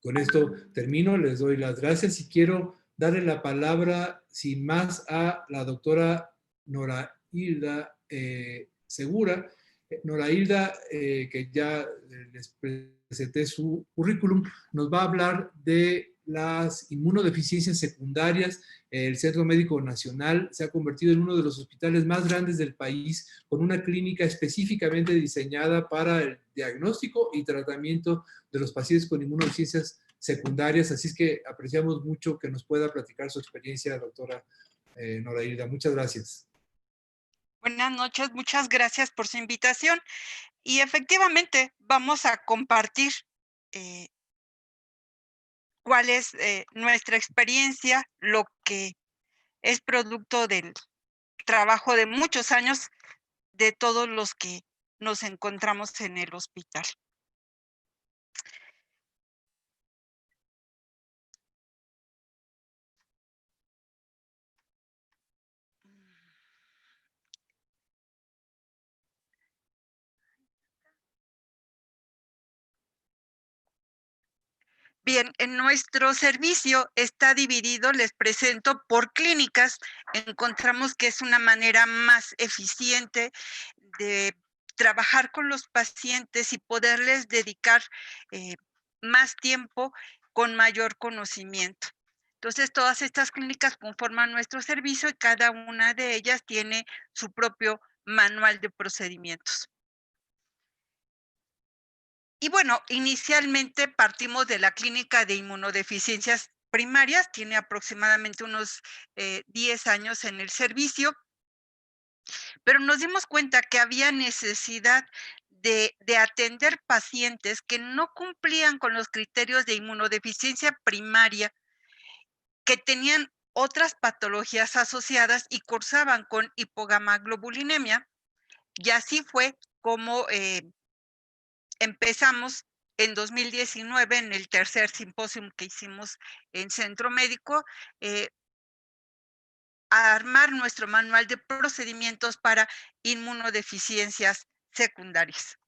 Con esto termino, les doy las gracias y quiero darle la palabra sin más a la doctora Nora Hilda Segura. Nora Hilda, que ya les presenté su currículum, nos va a hablar de las inmunodeficiencias secundarias. El Centro Médico Nacional se ha convertido en uno de los hospitales más grandes del país, con una clínica específicamente diseñada para el diagnóstico y tratamiento de los pacientes con inmunodeficiencias secundarias. Así es que apreciamos mucho que nos pueda platicar su experiencia, doctora Nora Hilda. Muchas gracias. Buenas noches, muchas gracias por su invitación. Y efectivamente, vamos a compartir cuál es nuestra experiencia, lo que es producto del trabajo de muchos años de todos los que nos encontramos en el hospital. Bien, en nuestro servicio está dividido, les presento, por clínicas. Encontramos que es una manera más eficiente de trabajar con los pacientes y poderles dedicar más tiempo con mayor conocimiento. Entonces, todas estas clínicas conforman nuestro servicio y cada una de ellas tiene su propio manual de procedimientos. Y bueno, inicialmente partimos de la clínica de inmunodeficiencias primarias, tiene aproximadamente unos 10 años en el servicio, pero nos dimos cuenta que había necesidad de atender pacientes que no cumplían con los criterios de inmunodeficiencia primaria, que tenían otras patologías asociadas y cursaban con hipogamaglobulinemia, y así fue como empezamos en 2019, en el tercer simposio que hicimos en Centro Médico, a armar nuestro manual de procedimientos para inmunodeficiencias secundarias.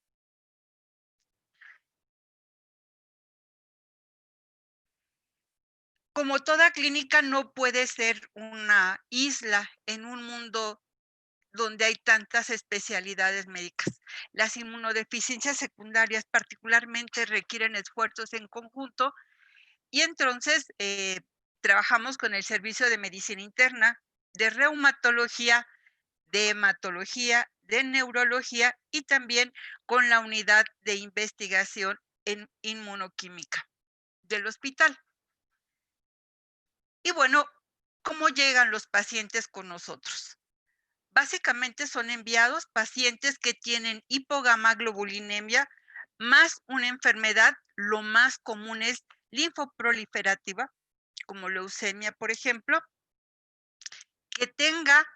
Como toda clínica, no puede ser una isla en un mundo donde hay tantas especialidades médicas. Las inmunodeficiencias secundarias particularmente requieren esfuerzos en conjunto. Y entonces, trabajamos con el servicio de medicina interna, de reumatología, de hematología, de neurología y también con la unidad de investigación en inmunoquímica del hospital. Y bueno, ¿cómo llegan los pacientes con nosotros? Básicamente son enviados pacientes que tienen hipogamaglobulinemia más una enfermedad, lo más común es linfoproliferativa, como leucemia, por ejemplo, que tenga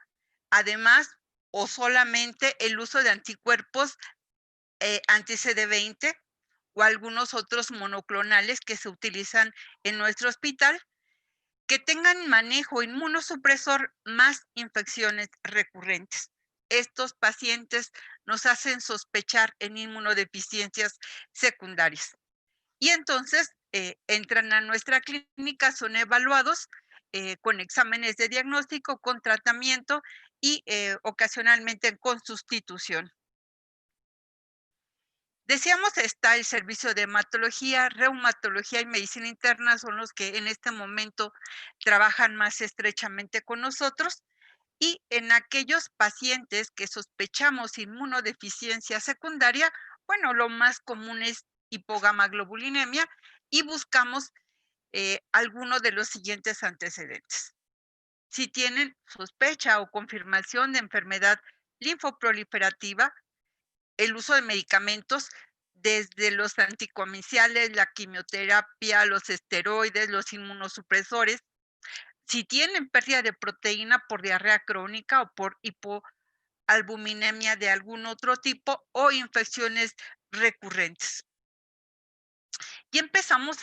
además o solamente el uso de anticuerpos anti-CD20 o algunos otros monoclonales que se utilizan en nuestro hospital, que tengan manejo inmunosupresor más infecciones recurrentes. Estos pacientes nos hacen sospechar en inmunodeficiencias secundarias. Y entonces entran a nuestra clínica, son evaluados con exámenes de diagnóstico, con tratamiento y ocasionalmente con sustitución. Decíamos, está el servicio de hematología, reumatología y medicina interna, son los que en este momento trabajan más estrechamente con nosotros. Y en aquellos pacientes que sospechamos inmunodeficiencia secundaria, bueno, lo más común es hipogamaglobulinemia y buscamos alguno de los siguientes antecedentes. Si tienen sospecha o confirmación de enfermedad linfoproliferativa, el uso de medicamentos desde los anticoagulantes, la quimioterapia, los esteroides, los inmunosupresores. Si tienen pérdida de proteína por diarrea crónica o por hipoalbuminemia de algún otro tipo o infecciones recurrentes. Y empezamos,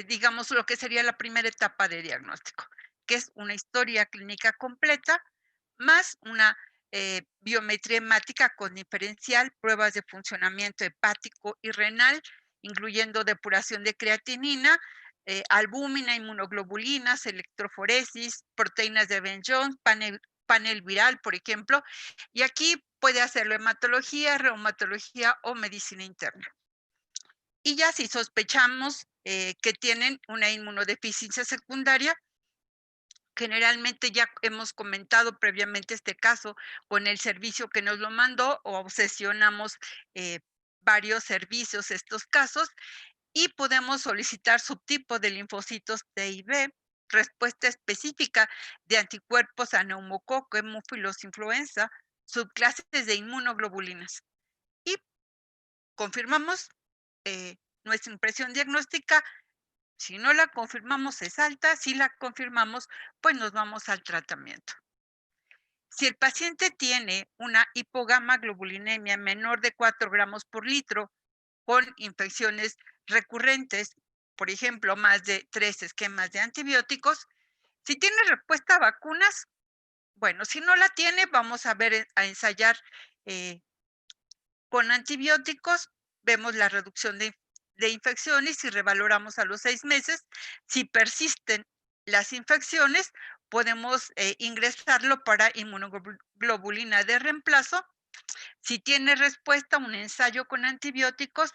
digamos, lo que sería la primera etapa de diagnóstico, que es una historia clínica completa, más una biometría hemática con diferencial, pruebas de funcionamiento hepático y renal, incluyendo depuración de creatinina, albúmina, inmunoglobulinas, electroforesis, proteínas de Ben-Jones, panel viral, por ejemplo, y aquí puede hacerlo hematología, reumatología o medicina interna. Y ya si sospechamos que tienen una inmunodeficiencia secundaria, generalmente ya hemos comentado previamente este caso con el servicio que nos lo mandó o obsesionamos varios servicios estos casos y podemos solicitar subtipo de linfocitos T y B, respuesta específica de anticuerpos a neumococo, hemófilos influenza, subclases de inmunoglobulinas. Y confirmamos nuestra impresión diagnóstica. Si no la confirmamos, es alta. Si la confirmamos, pues nos vamos al tratamiento. Si el paciente tiene una hipogamaglobulinemia menor de 4 gramos por litro con infecciones recurrentes, por ejemplo, más de 3 esquemas de antibióticos, si tiene respuesta a vacunas, bueno, si no la tiene, vamos a ver, a ensayar eh, con antibióticos, vemos la reducción de infecciones y revaloramos a los 6 meses. Si persisten las infecciones, podemos ingresarlo para inmunoglobulina de reemplazo. Si tiene respuesta, un ensayo con antibióticos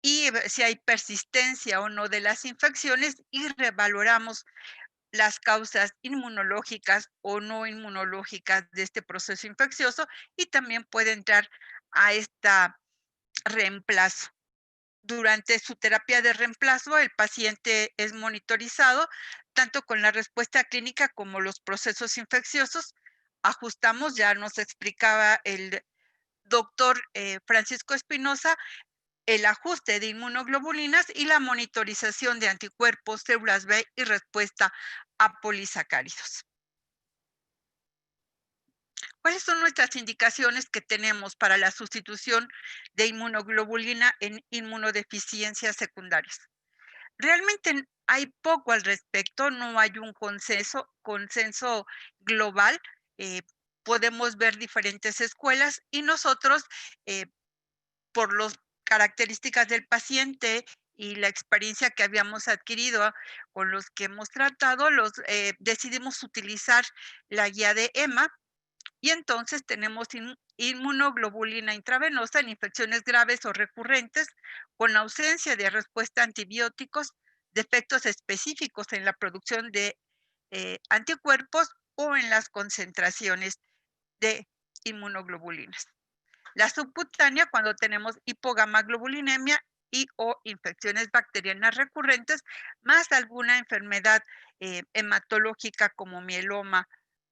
y si hay persistencia o no de las infecciones y revaloramos las causas inmunológicas o no inmunológicas de este proceso infeccioso y también puede entrar a esta reemplazo. Durante su terapia de reemplazo, el paciente es monitorizado tanto con la respuesta clínica como los procesos infecciosos. Ajustamos, ya nos explicaba el doctor Francisco Espinosa, el ajuste de inmunoglobulinas y la monitorización de anticuerpos, células B y respuesta a polisacáridos. ¿Cuáles son nuestras indicaciones que tenemos para la sustitución de inmunoglobulina en inmunodeficiencias secundarias? Realmente hay poco al respecto, no hay un consenso global. eh, Podemos ver diferentes escuelas y nosotros, eh, por las características del paciente y la experiencia que habíamos adquirido con los que hemos tratado, decidimos utilizar la guía de EMA y entonces tenemos inmunoglobulina intravenosa en infecciones graves o recurrentes con ausencia de respuesta a antibióticos, defectos específicos en la producción de anticuerpos o en las concentraciones de inmunoglobulinas. La subcutánea cuando tenemos hipogamaglobulinemia y o infecciones bacterianas recurrentes, más alguna enfermedad hematológica como mieloma,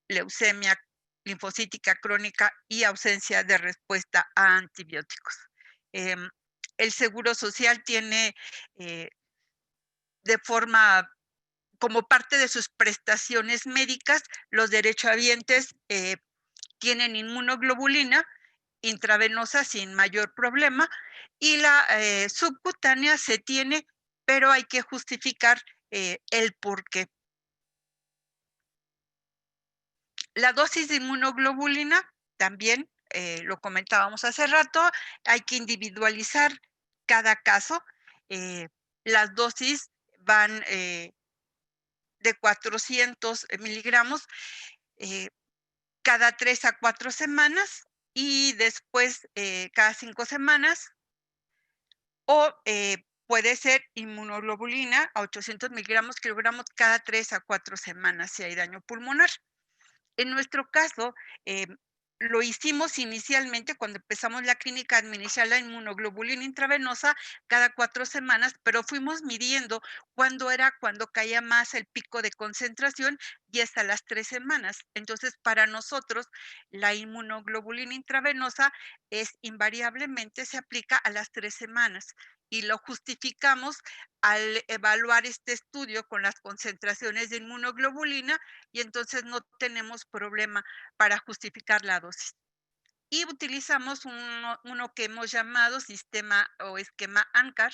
leucemia linfocítica crónica y ausencia de respuesta a antibióticos. Em, el Seguro Social tiene de forma, como parte de sus prestaciones médicas, los derechohabientes tienen inmunoglobulina intravenosa sin mayor problema y la subcutánea se tiene, pero hay que justificar el por qué. La dosis de inmunoglobulina también, lo comentábamos hace rato, hay que individualizar cada caso. Las dosis van de 400 miligramos cada 3 a 4 semanas y después cada 5 semanas o puede ser inmunoglobulina a 800 miligramos kilogramos cada 3 a 4 semanas si hay daño pulmonar. En nuestro caso, lo hicimos inicialmente cuando empezamos la clínica, administrar la inmunoglobulina intravenosa cada 4 semanas, pero fuimos midiendo cuando caía más el pico de concentración y hasta las 3 semanas. Entonces, para nosotros, la inmunoglobulina intravenosa invariablemente se aplica a las 3 semanas y lo justificamos al evaluar este estudio con las concentraciones de inmunoglobulina y entonces no tenemos problema para justificar la dosis. Y utilizamos uno que hemos llamado sistema o esquema ANCAR.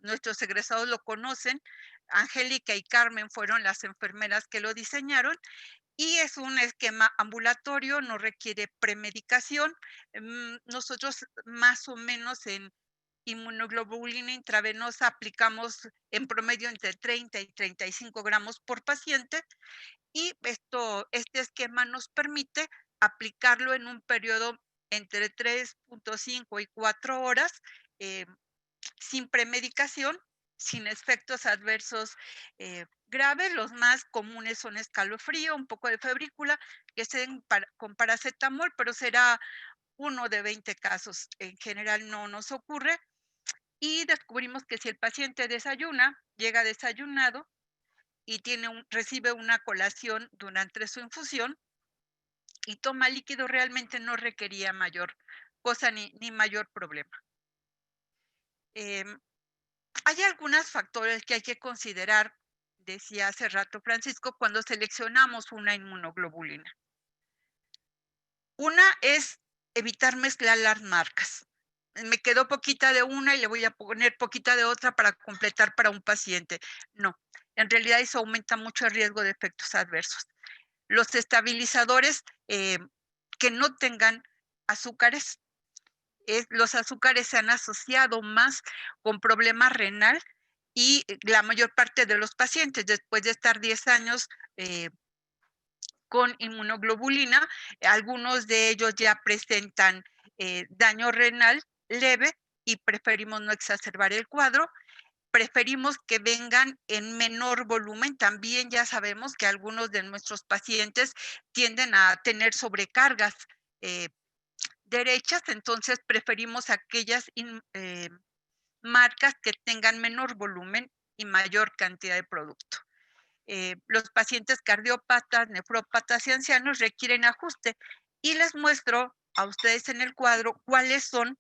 Nuestros egresados lo conocen. Angélica y Carmen fueron las enfermeras que lo diseñaron y es un esquema ambulatorio, no requiere premedicación. Nosotros más o menos en inmunoglobulina intravenosa aplicamos en promedio entre 30 y 35 gramos por paciente y este esquema nos permite aplicarlo en un periodo entre 3.5 y 4 horas eh, sin premedicación, sin efectos adversos graves. Los más comunes son escalofrío, un poco de febrícula, que se den con paracetamol, pero será uno de 20 casos. En general no nos ocurre. Y descubrimos que si el paciente desayuna, llega desayunado y recibe una colación durante su infusión y toma líquido, realmente no requería mayor cosa ni mayor problema. Hay algunos factores que hay que considerar, decía hace rato Francisco, cuando seleccionamos una inmunoglobulina. Una es evitar mezclar las marcas. Me quedó poquita de una y le voy a poner poquita de otra para completar para un paciente. No, en realidad eso aumenta mucho el riesgo de efectos adversos. Los estabilizadores que no tengan azúcares, los azúcares se han asociado más con problemas renal y la mayor parte de los pacientes, después de estar 10 años con inmunoglobulina, algunos de ellos ya presentan daño renal leve y preferimos no exacerbar el cuadro. Preferimos que vengan en menor volumen. También ya sabemos que algunos de nuestros pacientes tienden a tener sobrecargas derechas, entonces preferimos aquellas marcas que tengan menor volumen y mayor cantidad de producto. Los pacientes cardiópatas, nefrópatas y ancianos requieren ajuste y les muestro a ustedes en el cuadro cuáles son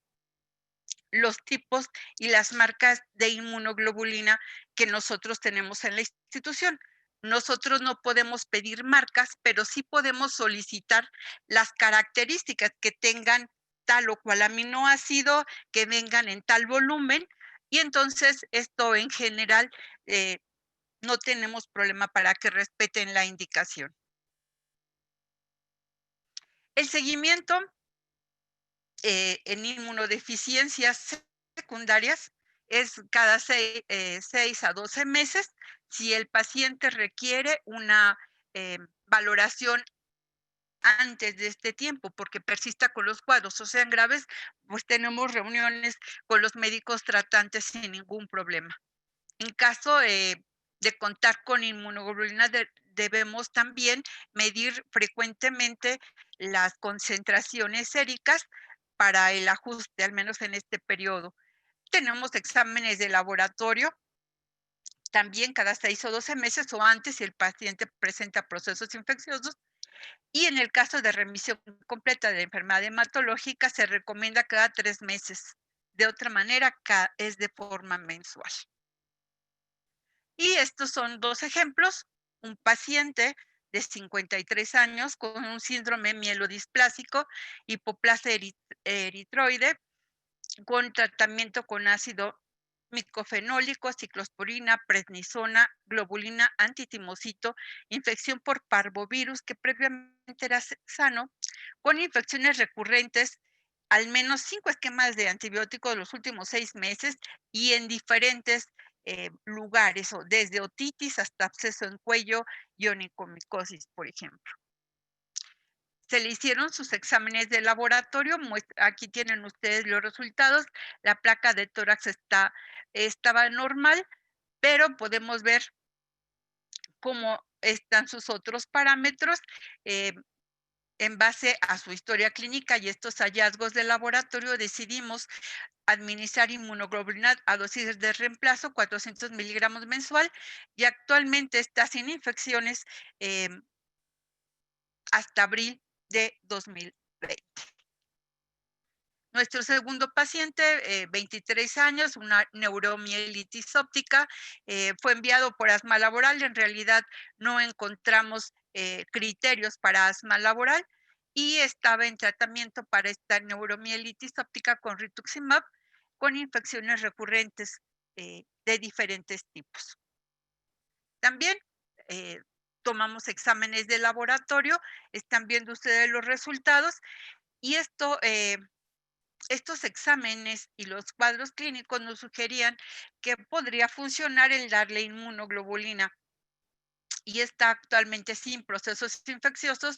los tipos y las marcas de inmunoglobulina que nosotros tenemos en la institución. Nosotros no podemos pedir marcas, pero sí podemos solicitar las características que tengan tal o cual aminoácido, que vengan en tal volumen, y entonces esto en general no tenemos problema para que respeten la indicación. El seguimiento en inmunodeficiencias secundarias es cada 6 a 12 meses. Si el paciente requiere una valoración antes de este tiempo, porque persista con los cuadros o sean graves, pues tenemos reuniones con los médicos tratantes sin ningún problema. En caso de contar con inmunoglobulina, debemos también medir frecuentemente las concentraciones séricas para el ajuste, al menos en este periodo. Tenemos exámenes de laboratorio también cada 6 o 12 meses o antes si el paciente presenta procesos infecciosos. Y en el caso de remisión completa de la enfermedad hematológica, se recomienda cada 3 meses. De otra manera, es de forma mensual. Y estos son 2 ejemplos. Un paciente de 53 años con un síndrome mielodisplásico, hipoplasia eritroide, con tratamiento con ácido micofenólico, ciclosporina, prednisona, globulina, antitimocito, infección por parvovirus que previamente era sano, con infecciones recurrentes, al menos 5 esquemas de antibióticos los últimos 6 meses y en diferentes lugares, o desde otitis hasta absceso en cuello y onicomicosis, por ejemplo. Se le hicieron sus exámenes de laboratorio, aquí tienen ustedes los resultados, la placa de tórax estaba normal, pero podemos ver cómo están sus otros parámetros en base a su historia clínica y estos hallazgos de laboratorio. Decidimos administrar inmunoglobulina a dosis de reemplazo, 400 miligramos mensual, y actualmente está sin infecciones hasta abril de 2020. Nuestro segundo paciente, 23 años, una neuromielitis óptica, fue enviado por asma laboral. En realidad no encontramos criterios para asma laboral y estaba en tratamiento para esta neuromielitis óptica con rituximab, con infecciones recurrentes de diferentes tipos. También tomamos exámenes de laboratorio, están viendo ustedes los resultados, y estos exámenes y los cuadros clínicos nos sugerían que podría funcionar el darle inmunoglobulina, y está actualmente sin procesos infecciosos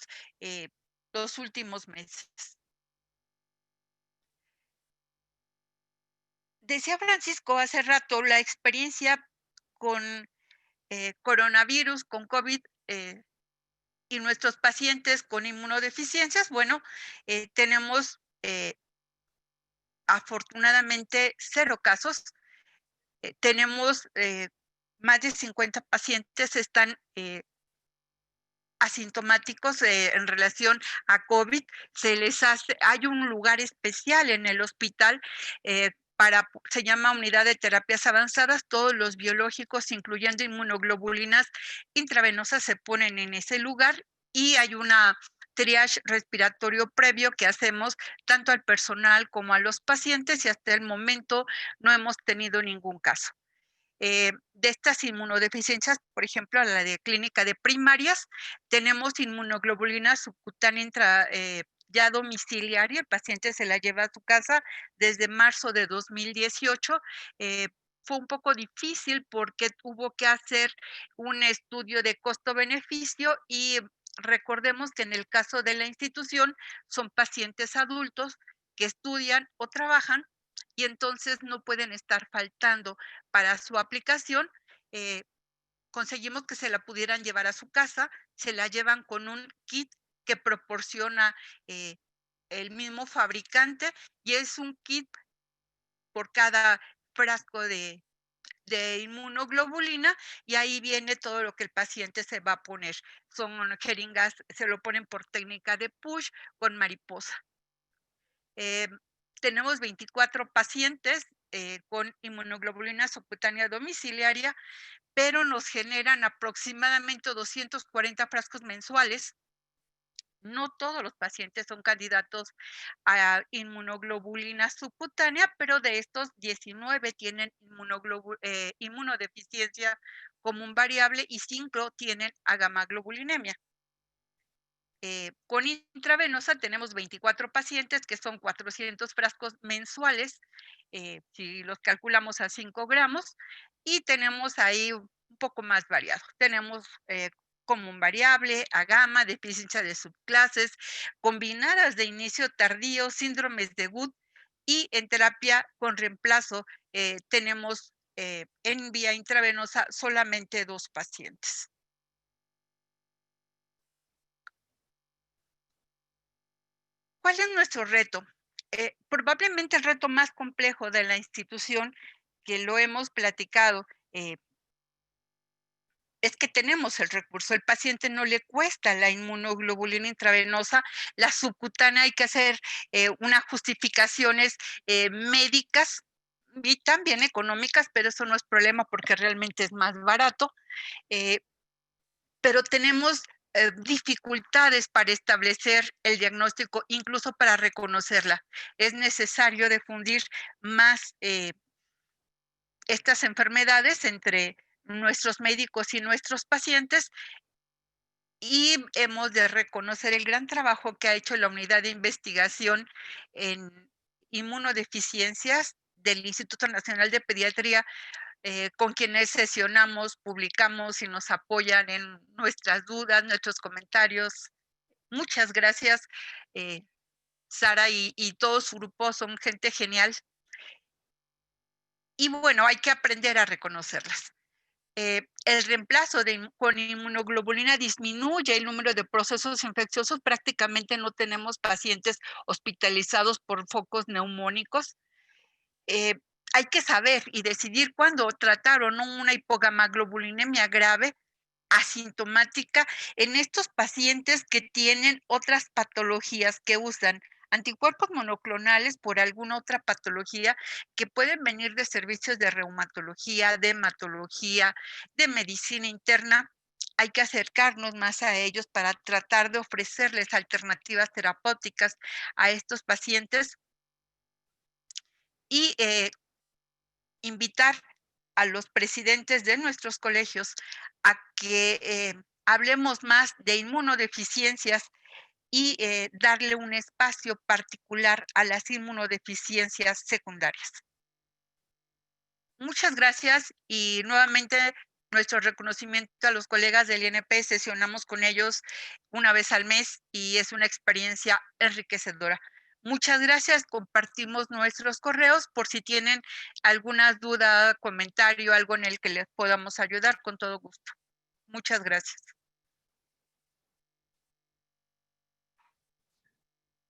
los últimos meses. Decía Francisco hace rato la experiencia con coronavirus, con COVID y nuestros pacientes con inmunodeficiencias. Bueno, tenemos afortunadamente 0 casos. Tenemos más de 50 pacientes están asintomáticos en relación a COVID. Hay un lugar especial en el hospital se llama Unidad de Terapias Avanzadas. Todos los biológicos, incluyendo inmunoglobulinas intravenosas, se ponen en ese lugar y hay una triage respiratorio previo que hacemos tanto al personal como a los pacientes, y hasta el momento no hemos tenido ningún caso. De estas inmunodeficiencias, por ejemplo, la de clínica de primarias, tenemos inmunoglobulina subcutánea ya domiciliaria. El paciente se la lleva a su casa desde marzo de 2018. Fue un poco difícil porque hubo que hacer un estudio de costo-beneficio, y recordemos que en el caso de la institución son pacientes adultos que estudian o trabajan, y entonces no pueden estar faltando para su aplicación. eh, Conseguimos que se la pudieran llevar a su casa. Se la llevan con un kit que proporciona eh, el mismo fabricante, y es un kit por cada frasco de inmunoglobulina, y ahí viene todo lo que el paciente se va a poner. Son jeringas, se lo ponen por técnica de push con mariposa. Eh, Tenemos 24 pacientes con inmunoglobulina subcutánea domiciliaria, pero nos generan aproximadamente 240 frascos mensuales. No todos los pacientes son candidatos a inmunoglobulina subcutánea, pero de estos 19 tienen inmunodeficiencia común variable y 5 tienen agamaglobulinemia. Con intravenosa tenemos 24 pacientes, que son 400 frascos mensuales, si los calculamos a 5 gramos, y tenemos ahí un poco más variado. Tenemos común variable, agama, deficiencia de subclases, combinadas de inicio tardío, síndromes de Good, y en terapia con reemplazo tenemos en vía intravenosa solamente 2 pacientes. ¿Cuál es nuestro reto? Probablemente el reto más complejo de la institución, que lo hemos platicado, es que tenemos el recurso. El paciente no le cuesta la inmunoglobulina intravenosa. La subcutánea hay que hacer unas justificaciones médicas y también económicas, pero eso no es problema porque realmente es más barato. Eh, pero tenemos dificultades para establecer el diagnóstico, incluso para reconocerla. Es necesario difundir más estas enfermedades entre nuestros médicos y nuestros pacientes, y hemos de reconocer el gran trabajo que ha hecho la unidad de investigación en inmunodeficiencias del Instituto Nacional de Pediatría, con quienes sesionamos, publicamos y nos apoyan en nuestras dudas, nuestros comentarios. Muchas gracias, Sara y todo su grupo, son gente genial. Y bueno, hay que aprender a reconocerlas. El reemplazo con inmunoglobulina disminuye el número de procesos infecciosos. Prácticamente no tenemos pacientes hospitalizados por focos neumónicos. Eh, Hay que saber y decidir cuándo tratar o no una hipogamaglobulinemia grave asintomática en estos pacientes que tienen otras patologías, que usan anticuerpos monoclonales por alguna otra patología, que pueden venir de servicios de reumatología, de hematología, de medicina interna. Hay que acercarnos más a ellos para tratar de ofrecerles alternativas terapéuticas a estos pacientes, y invitar a los presidentes de nuestros colegios a que hablemos más de inmunodeficiencias y darle un espacio particular a las inmunodeficiencias secundarias. Muchas gracias, y nuevamente nuestro reconocimiento a los colegas del INP. Sesionamos con ellos una vez al mes y es una experiencia enriquecedora. Muchas gracias. Compartimos nuestros correos por si tienen alguna duda, comentario, algo en el que les podamos ayudar, con todo gusto. Muchas gracias.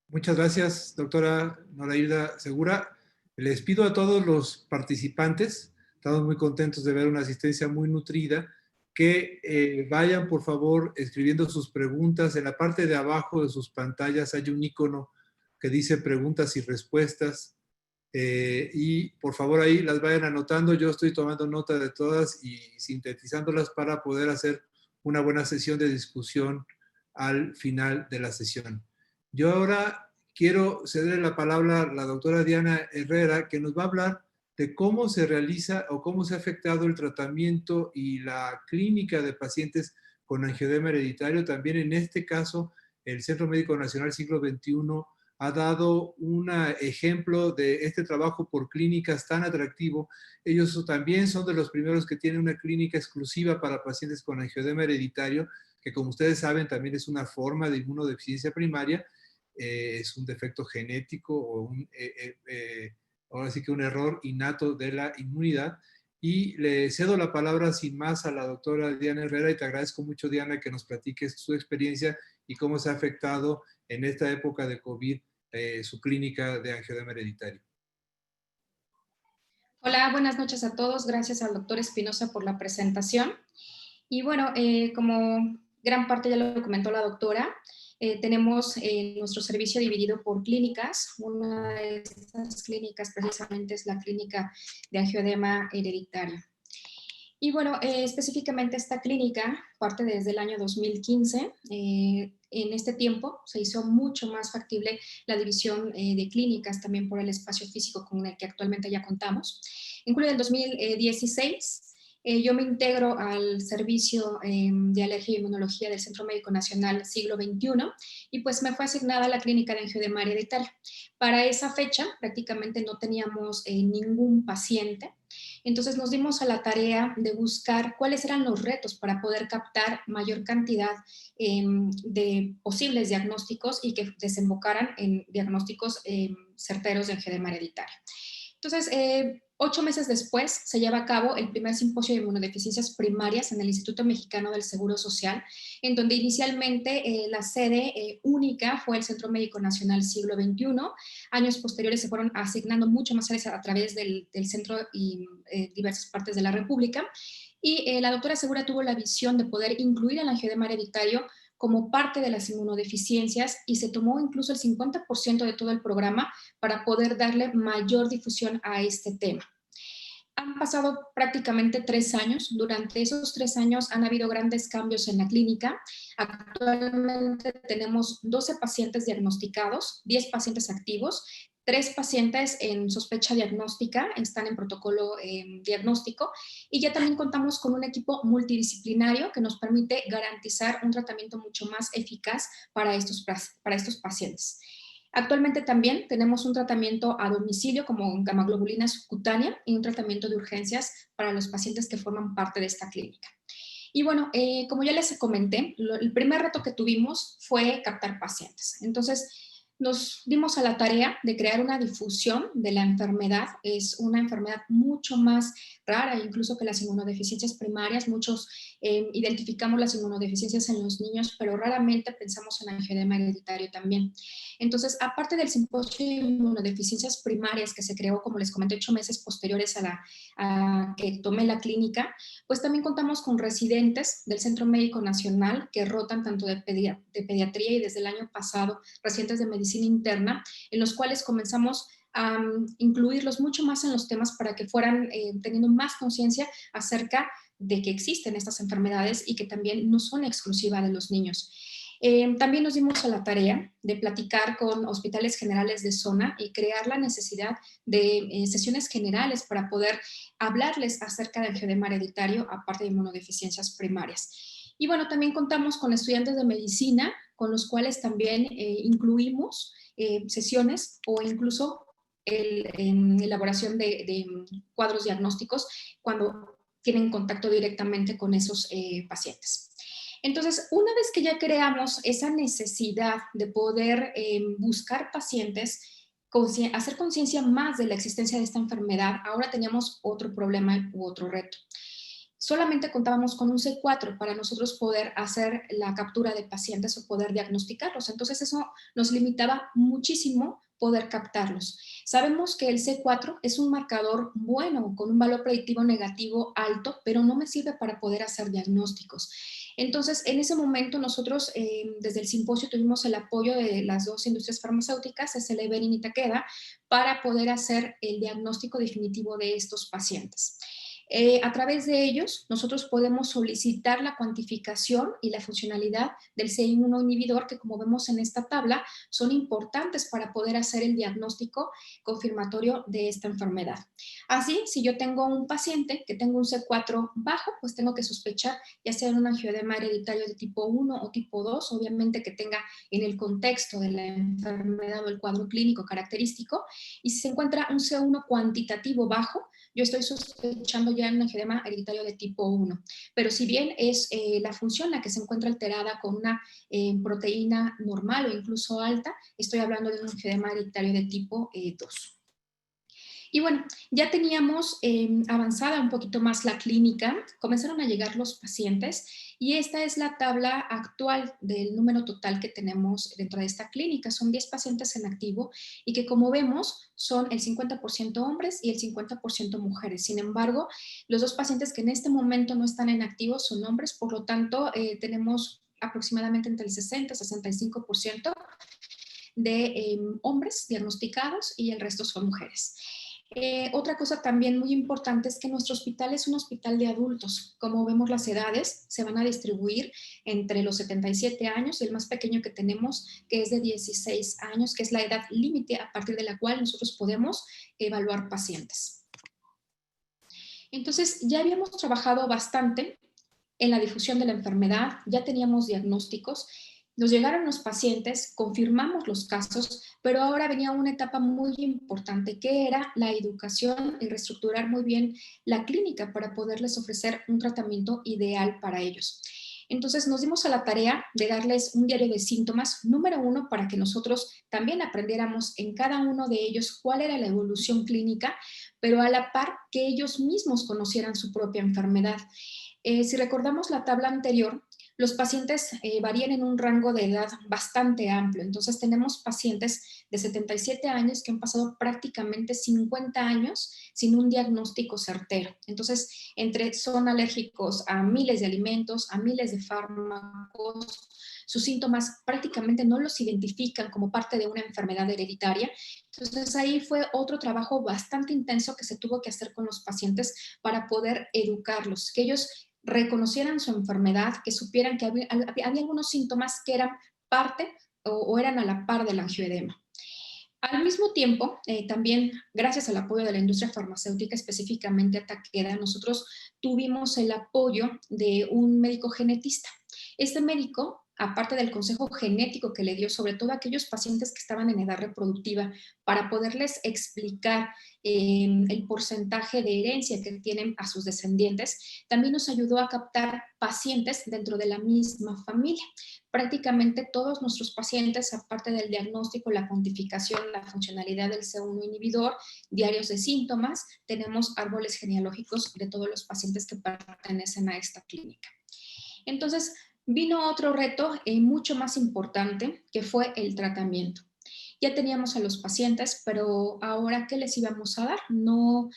Muchas gracias, doctora Noraida Segura. Les pido a todos los participantes Estamos muy contentos de ver una asistencia muy nutrida. Que vayan, por favor, escribiendo sus preguntas. En la parte de abajo de sus pantallas hay un icono que dice preguntas y respuestas. Y por favor ahí las vayan anotando. Yo estoy tomando nota de todas y sintetizándolas para poder hacer una buena sesión de discusión al final de la sesión. Yo ahora quiero ceder la palabra a la doctora Diana Herrera, que nos va a hablar de cómo se realiza o cómo se ha afectado el tratamiento y la clínica de pacientes con angioedema hereditario. También en este caso, el Centro Médico Nacional Siglo XXI ha dado un ejemplo de este trabajo por clínicas tan atractivo. Ellos también son de los primeros que tienen una clínica exclusiva para pacientes con angioedema hereditario, que como ustedes saben también es una forma de inmunodeficiencia primaria, es un defecto genético o ahora sí que un error innato de la inmunidad. Y le cedo la palabra sin más a la doctora Diana Herrera y te agradezco mucho, Diana, que nos platiques su experiencia y cómo se ha afectado en esta época de COVID su clínica de angioedema hereditario. Hola, buenas noches a todos. Gracias al doctor Espinosa por la presentación. Y bueno, como gran parte ya lo comentó la doctora, tenemos nuestro servicio dividido por clínicas. Una de estas clínicas precisamente es la clínica de angioedema hereditario. Y bueno, específicamente esta clínica parte desde el año 2015. En este tiempo se hizo mucho más factible la división de clínicas también por el espacio físico con el que actualmente ya contamos. En julio del 2016 yo me integro al servicio de alergia y inmunología del Centro Médico Nacional Siglo XXI y pues me fue asignada la clínica de angioedema hereditario. Para esa fecha prácticamente no teníamos ningún paciente. Entonces nos dimos a la tarea de buscar cuáles eran los retos para poder captar mayor cantidad de posibles diagnósticos y que desembocaran en diagnósticos certeros de angioedema hereditario. Entonces, 8 meses después se lleva a cabo el primer simposio de inmunodeficiencias primarias en el Instituto Mexicano del Seguro Social, en donde inicialmente la sede única fue el Centro Médico Nacional Siglo XXI. Años posteriores se fueron asignando mucho más áreas a través del centro y diversas partes de la República. Y la doctora Segura tuvo la visión de poder incluir al angioedema hereditario como parte de las inmunodeficiencias y se tomó incluso el 50% de todo el programa para poder darle mayor difusión a este tema. Han pasado prácticamente 3 años. Durante esos 3 años han habido grandes cambios en la clínica. Actualmente tenemos 12 pacientes diagnosticados, 10 pacientes activos, 3 pacientes en sospecha diagnóstica, están en protocolo diagnóstico, y ya también contamos con un equipo multidisciplinario que nos permite garantizar un tratamiento mucho más eficaz para estos pacientes. Actualmente también tenemos un tratamiento a domicilio como gamaglobulina subcutánea y un tratamiento de urgencias para los pacientes que forman parte de esta clínica. Y bueno, como ya les comenté, el primer reto que tuvimos fue captar pacientes. Entonces, nos dimos a la tarea de crear una difusión de la enfermedad. Es una enfermedad mucho más rara, incluso que las inmunodeficiencias primarias. Muchos identificamos las inmunodeficiencias en los niños, pero raramente pensamos en angioedema hereditario también. Entonces, aparte del simposio de inmunodeficiencias primarias que se creó, como les comenté, 8 meses posteriores a que tomé la clínica, pues también contamos con residentes del Centro Médico Nacional que rotan tanto de pediatría y desde el año pasado residentes de medicina interna, en los cuales comenzamos a incluirlos mucho más en los temas para que fueran teniendo más conciencia acerca de que existen estas enfermedades y que también no son exclusivas de los niños. También nos dimos a la tarea de platicar con hospitales generales de zona y crear la necesidad de sesiones generales para poder hablarles acerca del angioedema hereditario, aparte de inmunodeficiencias primarias. Y bueno, también contamos con estudiantes de medicina, con los cuales también incluimos sesiones o incluso elaboración de cuadros diagnósticos cuando tienen contacto directamente con esos pacientes. Entonces, una vez que ya creamos esa necesidad de poder buscar pacientes, hacer conciencia más de la existencia de esta enfermedad, ahora teníamos otro problema u otro reto. Solamente contábamos con un C4 para nosotros poder hacer la captura de pacientes o poder diagnosticarlos. Entonces eso nos limitaba muchísimo poder captarlos. Sabemos que el C4 es un marcador bueno, con un valor predictivo negativo alto, pero no me sirve para poder hacer diagnósticos. Entonces, en ese momento nosotros desde el simposio tuvimos el apoyo de las dos industrias farmacéuticas, SL Behring y Takeda, para poder hacer el diagnóstico definitivo de estos pacientes. A través de ellos, nosotros podemos solicitar la cuantificación y la funcionalidad del CI1 inhibidor, que como vemos en esta tabla, son importantes para poder hacer el diagnóstico confirmatorio de esta enfermedad. Así, si yo tengo un paciente que tenga un C4 bajo, pues tengo que sospechar ya sea un angioedema hereditario de tipo 1 o tipo 2, obviamente que tenga en el contexto de la enfermedad o el cuadro clínico característico, y si se encuentra un C1 cuantitativo bajo, yo estoy sospechando ya un angioedema hereditario de tipo 1. Pero si bien es la función la que se encuentra alterada con una proteína normal o incluso alta, estoy hablando de un angioedema hereditario de tipo 2. Y bueno, ya teníamos avanzada un poquito más la clínica, comenzaron a llegar los pacientes y esta es la tabla actual del número total que tenemos dentro de esta clínica. Son 10 pacientes en activo y que como vemos son el 50% hombres y el 50% mujeres. Sin embargo, los dos pacientes que en este momento no están en activo son hombres, por lo tanto tenemos aproximadamente entre el 60 y 65% de hombres diagnosticados y el resto son mujeres. Otra cosa también muy importante es que nuestro hospital es un hospital de adultos. Como vemos, las edades se van a distribuir entre los 77 años y el más pequeño que tenemos, que es de 16 años, que es la edad límite a partir de la cual nosotros podemos evaluar pacientes. Entonces, ya habíamos trabajado bastante en la difusión de la enfermedad, ya teníamos diagnósticos. Nos llegaron los pacientes, confirmamos los casos, pero ahora venía una etapa muy importante, que era la educación y reestructurar muy bien la clínica para poderles ofrecer un tratamiento ideal para ellos. Entonces nos dimos a la tarea de darles un diario de síntomas, número 1, para que nosotros también aprendiéramos en cada uno de ellos cuál era la evolución clínica, pero a la par que ellos mismos conocieran su propia enfermedad. Si recordamos la tabla anterior, los pacientes varían en un rango de edad bastante amplio. Entonces tenemos pacientes de 77 años que han pasado prácticamente 50 años sin un diagnóstico certero. Entonces, son alérgicos a miles de alimentos, a miles de fármacos, sus síntomas prácticamente no los identifican como parte de una enfermedad hereditaria. Entonces ahí fue otro trabajo bastante intenso que se tuvo que hacer con los pacientes para poder educarlos, que ellos reconocieran su enfermedad, que supieran que había algunos síntomas que eran parte o eran a la par del angioedema. Al mismo tiempo, también gracias al apoyo de la industria farmacéutica, específicamente a Takeda, nosotros tuvimos el apoyo de un médico genetista. Este médico, aparte del consejo genético que le dio, sobre todo a aquellos pacientes que estaban en edad reproductiva, para poderles explicar el porcentaje de herencia que tienen a sus descendientes, también nos ayudó a captar pacientes dentro de la misma familia. Prácticamente todos nuestros pacientes, aparte del diagnóstico, la cuantificación, la funcionalidad del C1 inhibidor, diarios de síntomas, tenemos árboles genealógicos de todos los pacientes que pertenecen a esta clínica. Entonces, vino otro reto mucho más importante, que fue el tratamiento. Ya teníamos a los pacientes, pero ahora, ¿qué les íbamos a dar? No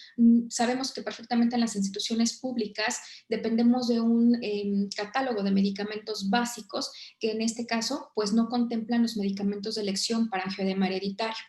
sabemos que perfectamente en las instituciones públicas dependemos de un catálogo de medicamentos básicos que en este caso pues no contemplan los medicamentos de elección para angioedema hereditario.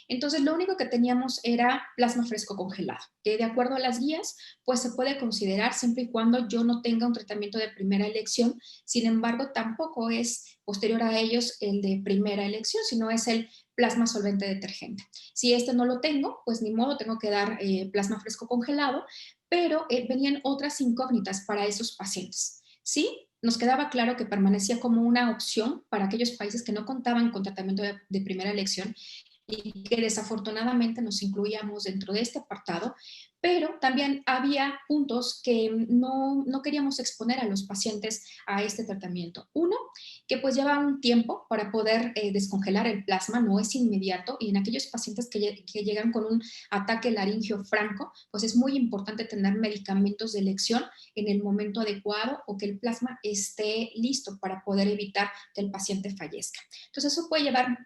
Entonces, lo único que teníamos era plasma fresco congelado, que de acuerdo a las guías, pues se puede considerar siempre y cuando yo no tenga un tratamiento de primera elección. Sin embargo, tampoco es posterior a ellos el de primera elección, sino es el plasma solvente detergente. Si este no lo tengo, pues ni modo, tengo que dar plasma fresco congelado, pero venían otras incógnitas para esos pacientes. Sí, nos quedaba claro que permanecía como una opción para aquellos países que no contaban con tratamiento de primera elección y que desafortunadamente nos incluíamos dentro de este apartado, pero también había puntos que no queríamos exponer a los pacientes a este tratamiento. Uno, que pues lleva un tiempo para poder descongelar el plasma, no es inmediato, y en aquellos pacientes que llegan con un ataque laringio franco, pues es muy importante tener medicamentos de elección en el momento adecuado o que el plasma esté listo para poder evitar que el paciente fallezca. Entonces eso puede llevar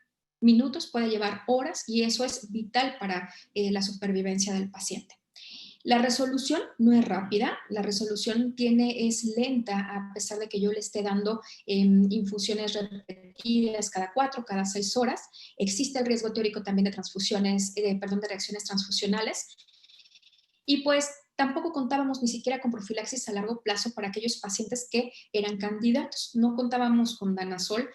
minutos, puede llevar horas, y eso es vital para la supervivencia del paciente. La resolución no es rápida, la resolución es lenta, a pesar de que yo le esté dando infusiones repetidas cada 4, cada 6 horas. Existe el riesgo teórico también de de reacciones transfusionales. Y pues tampoco contábamos ni siquiera con profilaxis a largo plazo para aquellos pacientes que eran candidatos. No contábamos con danazol,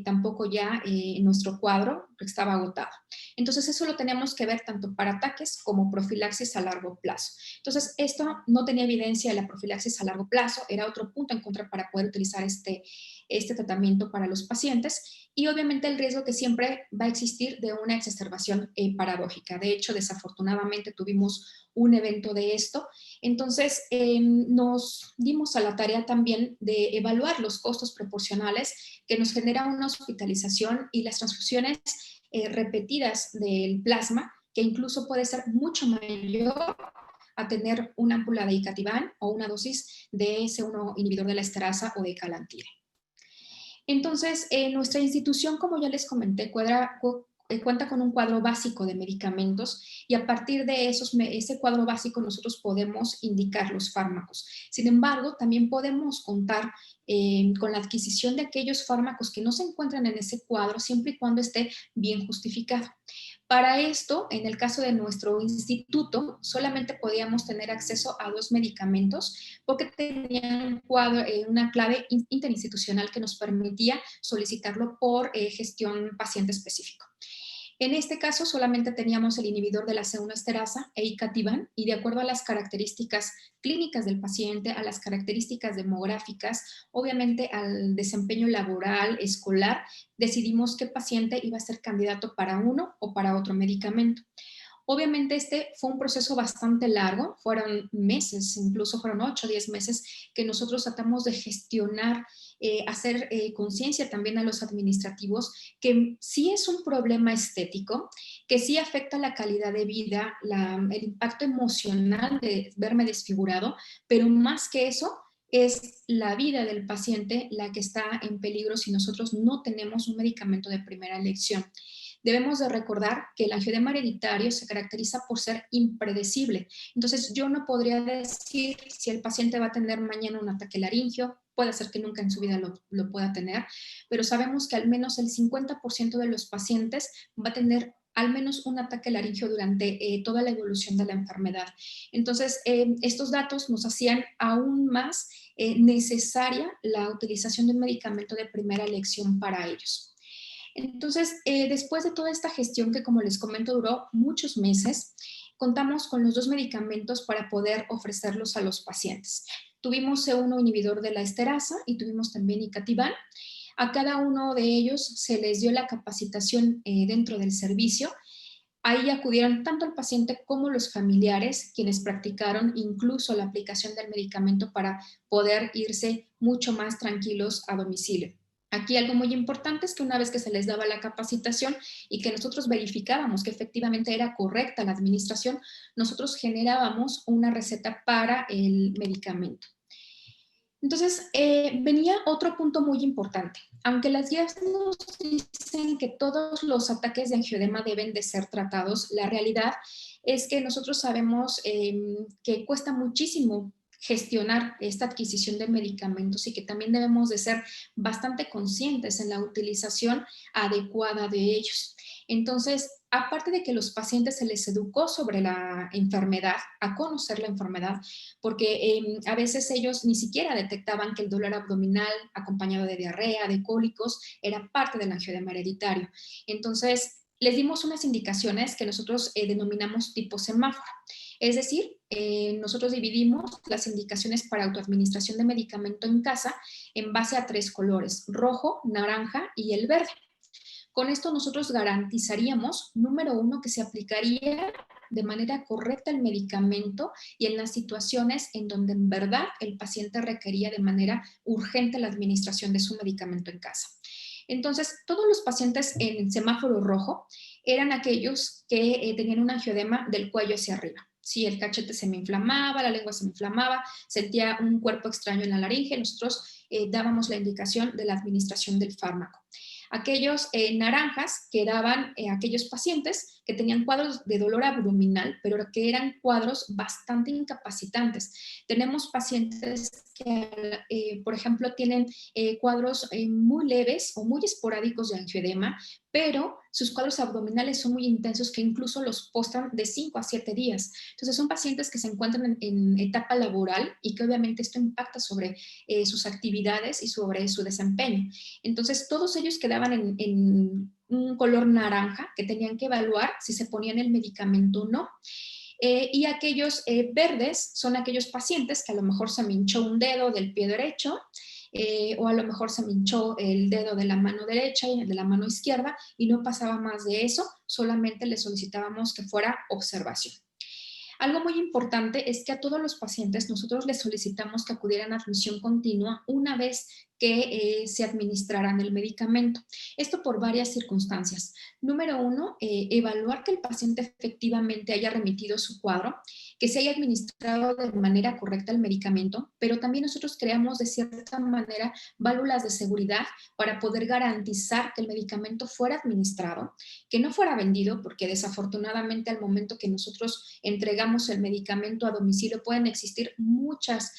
tampoco ya en nuestro cuadro, que estaba agotado. Entonces eso lo teníamos que ver tanto para ataques como profilaxis a largo plazo. Entonces esto no tenía evidencia de la profilaxis a largo plazo, era otro punto en contra para poder utilizar este tratamiento para los pacientes, y obviamente el riesgo que siempre va a existir de una exacerbación paradójica. De hecho, desafortunadamente tuvimos un evento de esto. Entonces, nos dimos a la tarea también de evaluar los costos proporcionales que nos genera una hospitalización y las transfusiones repetidas del plasma, que incluso puede ser mucho mayor a tener una ámpula de icatibant o una dosis de C1 inhibidor de la esterasa o de calantide. Entonces, nuestra institución, como ya les comenté, cuenta con un cuadro básico de medicamentos, y a partir de ese cuadro básico nosotros podemos indicar los fármacos. Sin embargo, también podemos contar con la adquisición de aquellos fármacos que no se encuentran en ese cuadro, siempre y cuando esté bien justificado. Para esto, en el caso de nuestro instituto, solamente podíamos tener acceso a 2 medicamentos porque tenían una clave interinstitucional que nos permitía solicitarlo por gestión paciente específico. En este caso solamente teníamos el inhibidor de la C1 esterasa e icatibant, y de acuerdo a las características clínicas del paciente, a las características demográficas, obviamente al desempeño laboral, escolar, decidimos qué paciente iba a ser candidato para uno o para otro medicamento. Obviamente este fue un proceso bastante largo, fueron meses, incluso fueron 8 o 10 meses que nosotros tratamos de gestionar, hacer conciencia también a los administrativos que sí es un problema estético, que sí afecta la calidad de vida, el impacto emocional de verme desfigurado, pero más que eso, es la vida del paciente la que está en peligro si nosotros no tenemos un medicamento de primera elección. Debemos de recordar que el angioedema hereditario se caracteriza por ser impredecible. Entonces, yo no podría decir si el paciente va a tener mañana un ataque laringio, puede ser que nunca en su vida lo pueda tener, pero sabemos que al menos el 50% de los pacientes va a tener al menos un ataque laringio durante toda la evolución de la enfermedad. Entonces, estos datos nos hacían aún más necesaria la utilización de un medicamento de primera elección para ellos. Entonces, después de toda esta gestión que, como les comento, duró muchos meses, contamos con los 2 medicamentos para poder ofrecerlos a los pacientes. Tuvimos C1 inhibidor de la esterasa y tuvimos también icatibant. A cada uno de ellos se les dio la capacitación dentro del servicio. Ahí acudieron tanto el paciente como los familiares, quienes practicaron incluso la aplicación del medicamento para poder irse mucho más tranquilos a domicilio. Aquí algo muy importante es que una vez que se les daba la capacitación y que nosotros verificábamos que efectivamente era correcta la administración, nosotros generábamos una receta para el medicamento. Entonces, venía otro punto muy importante. Aunque las guías nos dicen que todos los ataques de angioedema deben de ser tratados, la realidad es que nosotros sabemos que cuesta muchísimo gestionar esta adquisición de medicamentos y que también debemos de ser bastante conscientes en la utilización adecuada de ellos. Entonces, aparte de que los pacientes se les educó sobre la enfermedad, a conocer la enfermedad, porque a veces ellos ni siquiera detectaban que el dolor abdominal acompañado de diarrea, de cólicos, era parte del angioedema hereditario. Entonces, les dimos unas indicaciones que nosotros denominamos tipo semáforo. Es decir, nosotros dividimos las indicaciones para autoadministración de medicamento en casa en base a 3 colores: rojo, naranja y el verde. Con esto nosotros garantizaríamos, número 1, que se aplicaría de manera correcta el medicamento y en las situaciones en donde en verdad el paciente requería de manera urgente la administración de su medicamento en casa. Entonces, todos los pacientes en semáforo rojo eran aquellos que tenían un angioedema del cuello hacia arriba. Si el cachete se me inflamaba, la lengua se me inflamaba, sentía un cuerpo extraño en la laringe, nosotros dábamos la indicación de la administración del fármaco. Aquellos naranjas que daban aquellos pacientes que tenían cuadros de dolor abdominal, pero que eran cuadros bastante incapacitantes. Tenemos pacientes que, por ejemplo, tienen cuadros muy leves o muy esporádicos de angioedema, pero sus cuadros abdominales son muy intensos que incluso los postran de 5 a 7 días. Entonces son pacientes que se encuentran en etapa laboral y que obviamente esto impacta sobre sus actividades y sobre su desempeño. Entonces todos ellos quedaban en un color naranja que tenían que evaluar si se ponían el medicamento o no. Y aquellos verdes son aquellos pacientes que a lo mejor se me hinchó un dedo del pie derecho, o a lo mejor se me hinchó el dedo de la mano derecha y el de la mano izquierda y no pasaba más de eso, solamente le solicitábamos que fuera observación. Algo muy importante es que a todos los pacientes nosotros les solicitamos que acudieran a admisión continua una vez que se administraran el medicamento. Esto por varias circunstancias. Número 1, evaluar que el paciente efectivamente haya remitido su cuadro, que se haya administrado de manera correcta el medicamento, pero también nosotros creamos de cierta manera válvulas de seguridad para poder garantizar que el medicamento fuera administrado, que no fuera vendido, porque desafortunadamente al momento que nosotros entregamos el medicamento a domicilio pueden existir muchos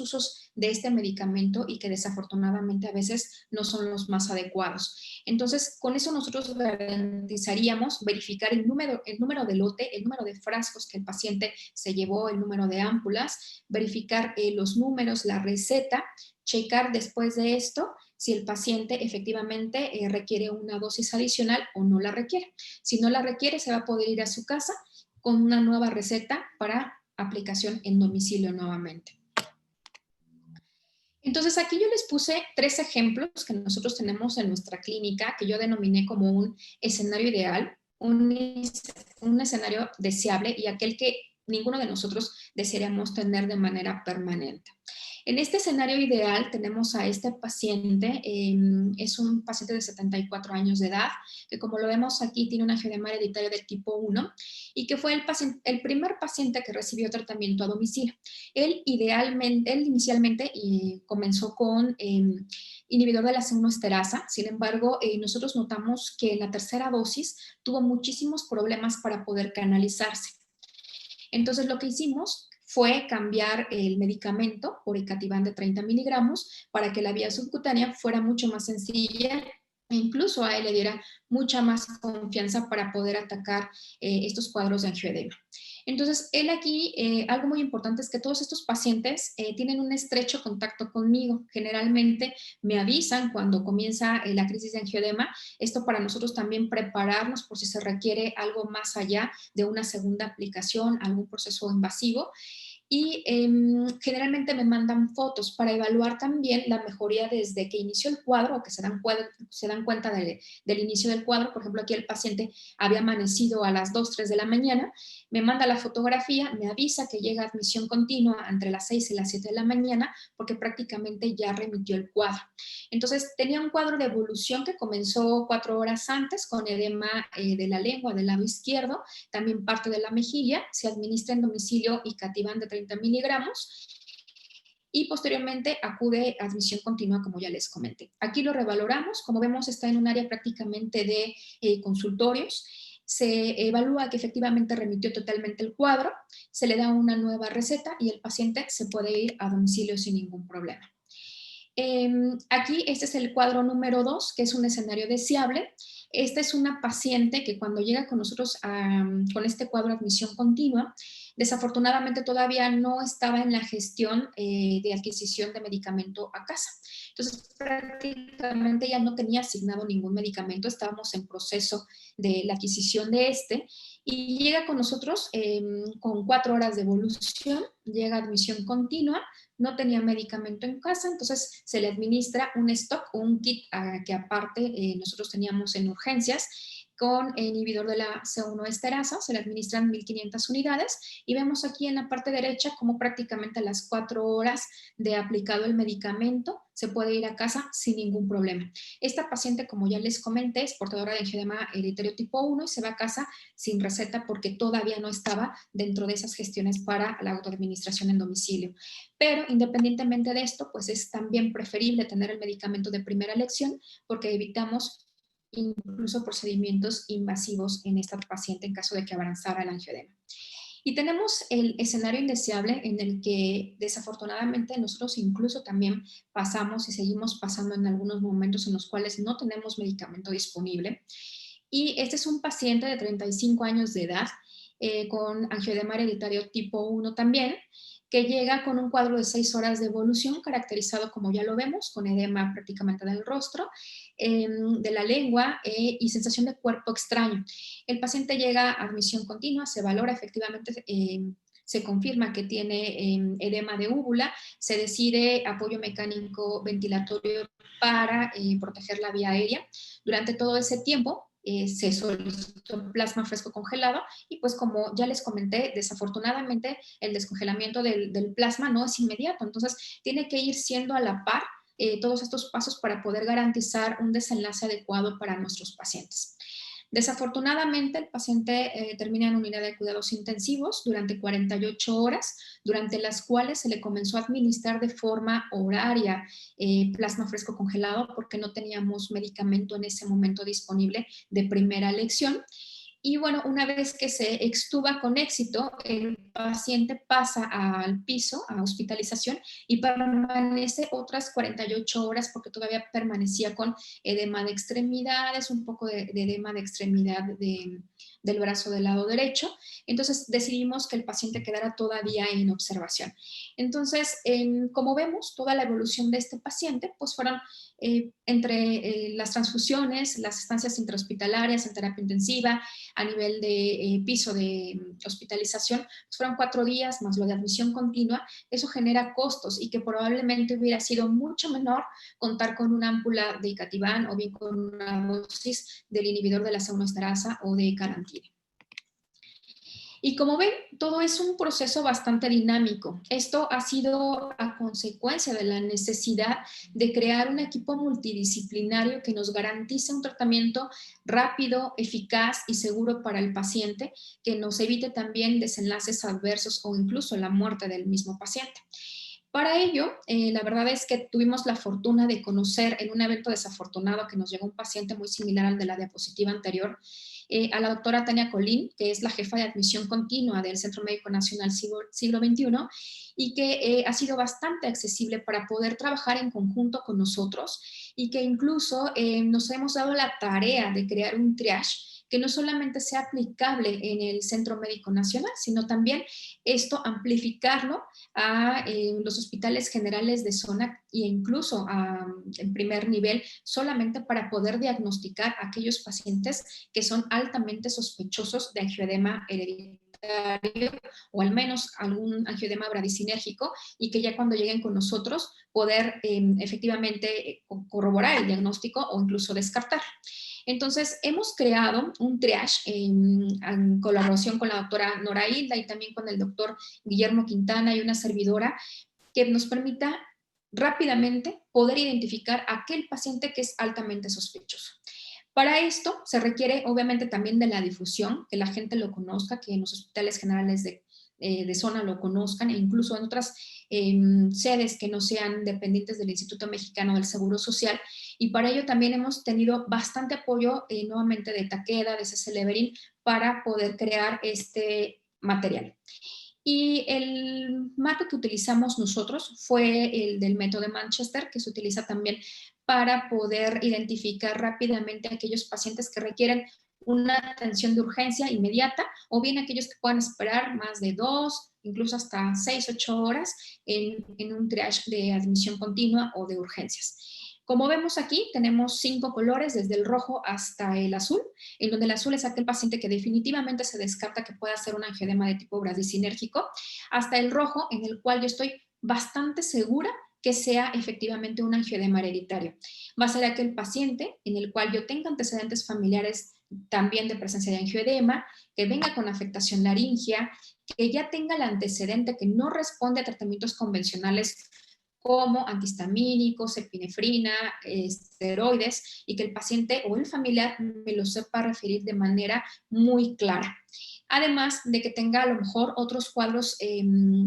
usos de este medicamento y que desafortunadamente a veces no son los más adecuados. Entonces, con eso nosotros garantizaríamos verificar el número de lote, el número de frascos que el paciente se llevó, el número de ámpulas, verificar los números, la receta, checar después de esto si el paciente efectivamente requiere una dosis adicional o no la requiere. Si no la requiere, se va a poder ir a su casa con una nueva receta para aplicación en domicilio nuevamente. Entonces, aquí yo les puse 3 ejemplos que nosotros tenemos en nuestra clínica, que yo denominé como un escenario ideal, un escenario deseable y aquel que ninguno de nosotros desearíamos tener de manera permanente. En este escenario ideal tenemos a este paciente, es un paciente de 74 años de edad, que como lo vemos aquí tiene una angioedema hereditaria de tipo 1 y que fue el primer paciente que recibió tratamiento a domicilio. Él inicialmente comenzó con inhibidor de la C1 esterasa, sin embargo, nosotros notamos que en la tercera dosis tuvo muchísimos problemas para poder canalizarse. Entonces lo que hicimos fue cambiar el medicamento por Icativan de 30 miligramos para que la vía subcutánea fuera mucho más sencilla e incluso a él le diera mucha más confianza para poder atacar estos cuadros de angioedema. Entonces, él aquí, algo muy importante es que todos estos pacientes tienen un estrecho contacto conmigo. Generalmente me avisan cuando comienza la crisis de angioedema. Esto para nosotros también prepararnos por si se requiere algo más allá de una segunda aplicación, algún proceso invasivo. Y generalmente me mandan fotos para evaluar también la mejoría desde que inició el cuadro o que se dan cuenta del inicio del cuadro. Por ejemplo, aquí el paciente había amanecido a las 2, 3 de la mañana, me manda la fotografía, me avisa que llega a admisión continua entre las 6 y las 7 de la mañana porque prácticamente ya remitió el cuadro. Entonces tenía un cuadro de evolución que comenzó 4 horas antes con edema de la lengua del lado izquierdo, también parte de la mejilla, se administra en domicilio Icativan de 30 miligramos y posteriormente acude a admisión continua, como ya les comenté. Aquí lo revaloramos, como vemos está en un área prácticamente de consultorios, se evalúa que efectivamente remitió totalmente el cuadro, se le da una nueva receta y el paciente se puede ir a domicilio sin ningún problema. Aquí este es el cuadro número 2, que es un escenario deseable. Esta es una paciente que cuando llega con nosotros con este cuadro de admisión continua, desafortunadamente todavía no estaba en la gestión de adquisición de medicamento a casa. Entonces prácticamente ya no tenía asignado ningún medicamento, estábamos en proceso de la adquisición de este y llega con nosotros con 4 horas de evolución, llega a admisión continua, no tenía medicamento en casa, entonces se le administra un stock o un kit que aparte nosotros teníamos en urgencias con inhibidor de la C1 esterasa, se le administran 1500 unidades y vemos aquí en la parte derecha como prácticamente a las 4 horas de aplicado el medicamento se puede ir a casa sin ningún problema. Esta paciente, como ya les comenté, es portadora de angioedema hereditario tipo 1 y se va a casa sin receta porque todavía no estaba dentro de esas gestiones para la autoadministración en domicilio. Pero independientemente de esto, pues es también preferible tener el medicamento de primera elección porque evitamos incluso procedimientos invasivos en esta paciente en caso de que avanzara el angioedema. Y tenemos el escenario indeseable en el que desafortunadamente nosotros incluso también pasamos y seguimos pasando en algunos momentos en los cuales no tenemos medicamento disponible. Y este es un paciente de 35 años de edad con angioedema hereditario tipo 1 también, que llega con un cuadro de 6 horas de evolución caracterizado, como ya lo vemos, con edema prácticamente del rostro, de la lengua y sensación de cuerpo extraño. El paciente llega a admisión continua, se valora efectivamente, se confirma que tiene edema de úvula, se decide apoyo mecánico ventilatorio para proteger la vía aérea. Durante todo ese tiempo se solicitó plasma fresco congelado y pues como ya les comenté, desafortunadamente el descongelamiento del plasma no es inmediato, entonces tiene que ir siendo a la par todos estos pasos para poder garantizar un desenlace adecuado para nuestros pacientes. Desafortunadamente, el paciente termina en unidad de cuidados intensivos durante 48 horas, durante las cuales se le comenzó a administrar de forma horaria plasma fresco congelado porque no teníamos medicamento en ese momento disponible de primera elección. Y bueno, una vez que se extuba con éxito, el paciente pasa al piso, a hospitalización, y permanece otras 48 horas porque todavía permanecía con edema de extremidades, un poco de edema de extremidad del brazo del lado derecho. Entonces decidimos que el paciente quedara todavía en observación. Entonces, como vemos, toda la evolución de este paciente, pues fueron entre las transfusiones, las estancias intrahospitalarias en terapia intensiva, a nivel de piso de hospitalización, pues fueron 4 días más lo de admisión continua. Eso genera costos y que probablemente hubiera sido mucho menor contar con una ámpula de Icatibant o bien con una dosis del inhibidor de la C1 esterasa o de Carantine. Y como ven, todo es un proceso bastante dinámico. Esto ha sido a consecuencia de la necesidad de crear un equipo multidisciplinario que nos garantice un tratamiento rápido, eficaz y seguro para el paciente, que nos evite también desenlaces adversos o incluso la muerte del mismo paciente. Para ello, la verdad es que tuvimos la fortuna de conocer en un evento desafortunado que nos llegó un paciente muy similar al de la diapositiva anterior, a la doctora Tania Colín, que es la jefa de admisión continua del Centro Médico Nacional Siglo XXI y que ha sido bastante accesible para poder trabajar en conjunto con nosotros y que incluso nos hemos dado la tarea de crear un triage que no solamente sea aplicable en el Centro Médico Nacional, sino también esto amplificarlo a los hospitales generales de zona e incluso en primer nivel, solamente para poder diagnosticar a aquellos pacientes que son altamente sospechosos de angioedema hereditario o al menos algún angioedema bradicinérgico y que ya cuando lleguen con nosotros poder efectivamente corroborar el diagnóstico o incluso descartar. Entonces, hemos creado un triage en colaboración con la doctora Nora Hilda y también con el doctor Guillermo Quintana y una servidora que nos permita rápidamente poder identificar a aquel paciente que es altamente sospechoso. Para esto se requiere obviamente también de la difusión, que la gente lo conozca, que en los hospitales generales de zona lo conozcan e incluso en otras sedes que no sean dependientes del Instituto Mexicano del Seguro Social. Y para ello también hemos tenido bastante apoyo nuevamente de Takeda, de CC Leverin, para poder crear este material. Y el marco que utilizamos nosotros fue el del método de Manchester, que se utiliza también para poder identificar rápidamente a aquellos pacientes que requieren una atención de urgencia inmediata o bien aquellos que puedan esperar más de 2, incluso hasta 6, 8 horas en un triage de admisión continua o de urgencias. Como vemos aquí, tenemos 5 colores, desde el rojo hasta el azul, en donde el azul es aquel paciente que definitivamente se descarta que pueda ser un angioedema de tipo bradicinérgico, hasta el rojo, en el cual yo estoy bastante segura que sea efectivamente un angioedema hereditario. Va a ser aquel paciente en el cual yo tenga antecedentes familiares también de presencia de angioedema, que venga con afectación laringea, que ya tenga el antecedente que no responde a tratamientos convencionales como antihistamínicos, epinefrina, esteroides, y que el paciente o el familiar me lo sepa referir de manera muy clara. Además de que tenga a lo mejor otros cuadros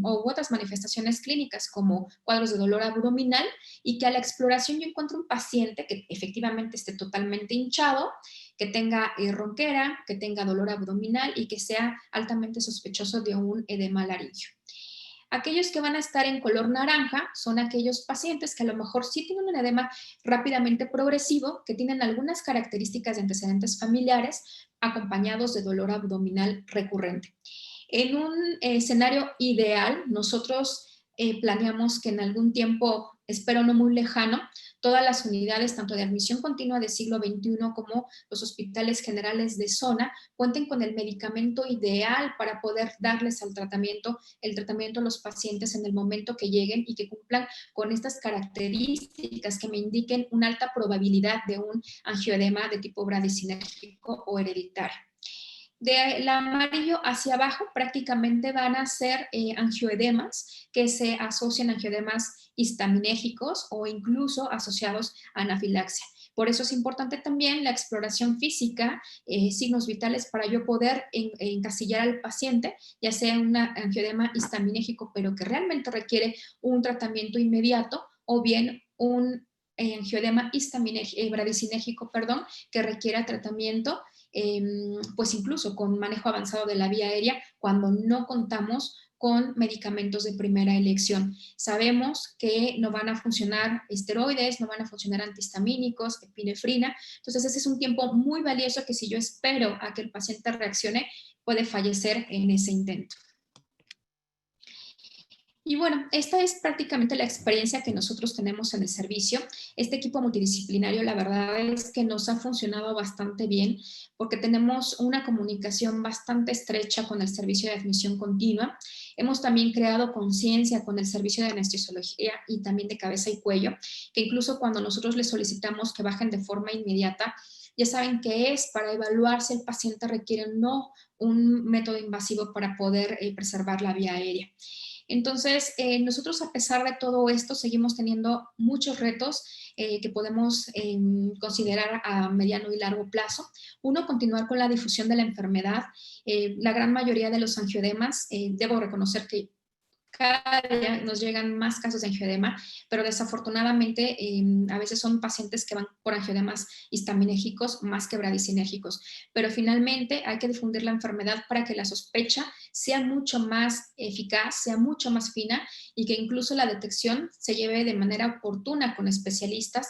o otras manifestaciones clínicas como cuadros de dolor abdominal, y que a la exploración yo encuentre un paciente que efectivamente esté totalmente hinchado, que tenga ronquera, que tenga dolor abdominal y que sea altamente sospechoso de un edema laríngeo. Aquellos que van a estar en color naranja son aquellos pacientes que a lo mejor sí tienen un edema rápidamente progresivo, que tienen algunas características de antecedentes familiares acompañados de dolor abdominal recurrente. En un escenario ideal, nosotros planeamos que en algún tiempo, espero no muy lejano, todas las unidades, tanto de admisión continua de siglo XXI como los hospitales generales de zona, cuenten con el medicamento ideal para poder darles el tratamiento a los pacientes en el momento que lleguen, y que cumplan con estas características que me indiquen una alta probabilidad de un angioedema de tipo bradicinérgico o hereditario. Del amarillo hacia abajo prácticamente van a ser angioedemas que se asocian a angioedemas histaminérgicos o incluso asociados a anafilaxia. Por eso es importante también la exploración física, signos vitales, para yo poder encasillar al paciente, ya sea un angioedema histaminérgico, pero que realmente requiere un tratamiento inmediato, o bien un angioedema bradicinérgico, que requiera tratamiento pues incluso con manejo avanzado de la vía aérea, cuando no contamos con medicamentos de primera elección. Sabemos que no van a funcionar esteroides, no van a funcionar antihistamínicos, epinefrina. Entonces ese es un tiempo muy valioso que, si yo espero a que el paciente reaccione, puede fallecer en ese intento. Y bueno, esta es prácticamente la experiencia que nosotros tenemos en el servicio. Este equipo multidisciplinario, la verdad es que nos ha funcionado bastante bien, porque tenemos una comunicación bastante estrecha con el servicio de admisión continua. Hemos también creado conciencia con el servicio de anestesiología y también de cabeza y cuello, que incluso cuando nosotros les solicitamos que bajen de forma inmediata, ya saben que es para evaluar si el paciente requiere o no un método invasivo para poder preservar la vía aérea. Entonces, nosotros, a pesar de todo esto, seguimos teniendo muchos retos que podemos considerar a mediano y largo plazo. Uno, continuar con la difusión de la enfermedad. La gran mayoría de los angioedemas, debo reconocer que cada día nos llegan más casos de angioedema, pero desafortunadamente a veces son pacientes que van por angioedemas histaminérgicos más que bradicinérgicos. Pero finalmente hay que difundir la enfermedad para que la sospecha sea mucho más eficaz, sea mucho más fina, y que incluso la detección se lleve de manera oportuna con especialistas,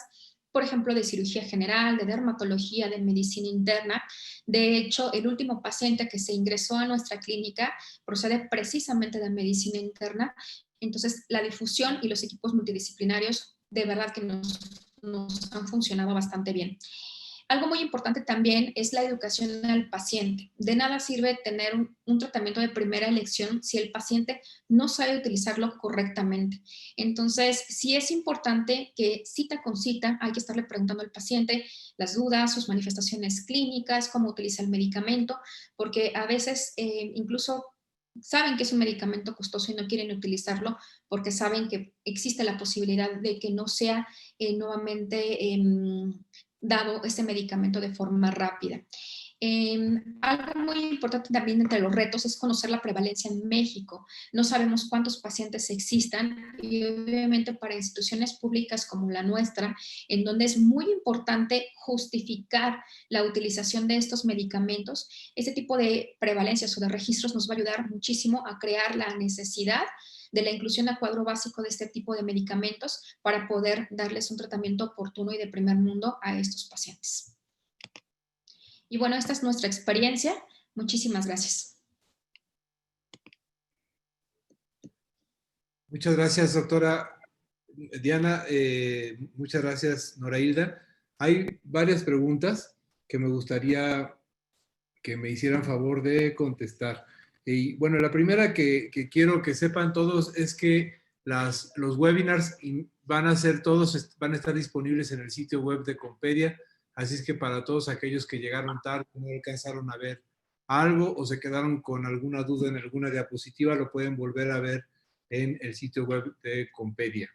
por ejemplo, de cirugía general, de dermatología, de medicina interna. De hecho, el último paciente que se ingresó a nuestra clínica procede precisamente de medicina interna. Entonces, la difusión y los equipos multidisciplinarios de verdad que nos han funcionado bastante bien. Algo muy importante también es la educación al paciente. De nada sirve tener un tratamiento de primera elección si el paciente no sabe utilizarlo correctamente. Entonces, sí es importante que cita con cita hay que estarle preguntando al paciente las dudas, sus manifestaciones clínicas, cómo utiliza el medicamento, porque a veces incluso saben que es un medicamento costoso y no quieren utilizarlo porque saben que existe la posibilidad de que no sea nuevamente dado este medicamento de forma rápida. Algo muy importante también entre los retos es conocer la prevalencia en México. No sabemos cuántos pacientes existan, y obviamente para instituciones públicas como la nuestra, en donde es muy importante justificar la utilización de estos medicamentos, este tipo de prevalencias o de registros nos va a ayudar muchísimo a crear la necesidad de la inclusión a cuadro básico de este tipo de medicamentos para poder darles un tratamiento oportuno y de primer mundo a estos pacientes. Y bueno, esta es nuestra experiencia. Muchísimas gracias. Muchas gracias, doctora Diana. Muchas gracias, Norailda. Hay varias preguntas que me gustaría que me hicieran favor de contestar. Y bueno, la primera que quiero que sepan todos es que los webinars van a estar disponibles en el sitio web de Compedia Así es que para todos aquellos que llegaron tarde, no alcanzaron a ver algo o se quedaron con alguna duda en alguna diapositiva, lo pueden volver a ver en el sitio web de Compedia.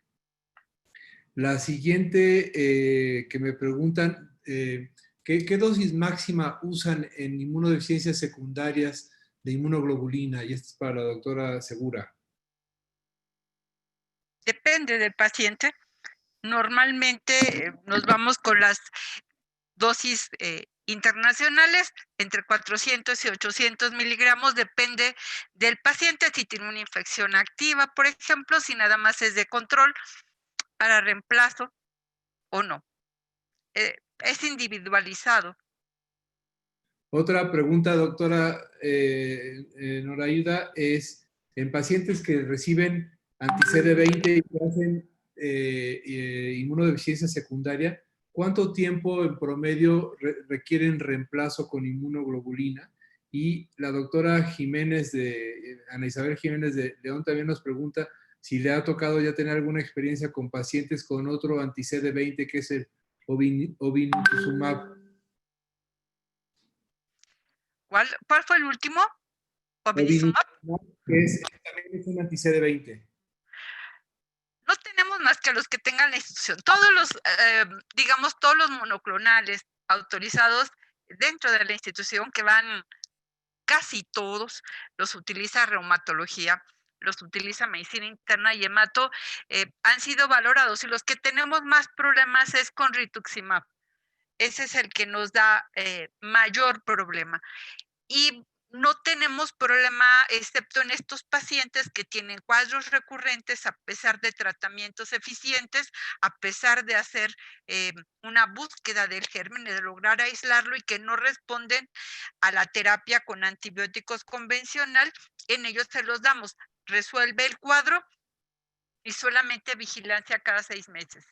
La siguiente que me preguntan, ¿qué dosis máxima usan en inmunodeficiencias secundarias de inmunoglobulina? Y esta es para la doctora Segura. Depende del paciente. Normalmente nos vamos con las dosis internacionales entre 400 y 800 miligramos, depende del paciente, si tiene una infección activa, por ejemplo, si nada más es de control para reemplazo o no. Es individualizado. Otra pregunta, doctora Noraida, es en pacientes que reciben anti-CD20 y que hacen inmunodeficiencia secundaria, ¿cuánto tiempo en promedio requieren reemplazo con inmunoglobulina? Y la doctora Jiménez Ana Isabel Jiménez de León también nos pregunta si le ha tocado ya tener alguna experiencia con pacientes con otro anti-CD20 que es el obinutuzumab. ¿Cuál fue el último? Obinutuzumab, que también es un anti-CD20. No tenemos más que los que tengan la institución. Todos los, digamos, todos los monoclonales autorizados dentro de la institución, que van casi todos, los utiliza reumatología, los utiliza medicina interna y hemato, han sido valorados. Y los que tenemos más problemas es con rituximab. Ese es el que nos da mayor problema. Y no tenemos problema, excepto en estos pacientes que tienen cuadros recurrentes, a pesar de tratamientos eficientes, a pesar de hacer una búsqueda del germen, de lograr aislarlo y que no responden a la terapia con antibióticos convencional. En ellos se los damos. Resuelve el cuadro y solamente vigilancia cada 6 meses.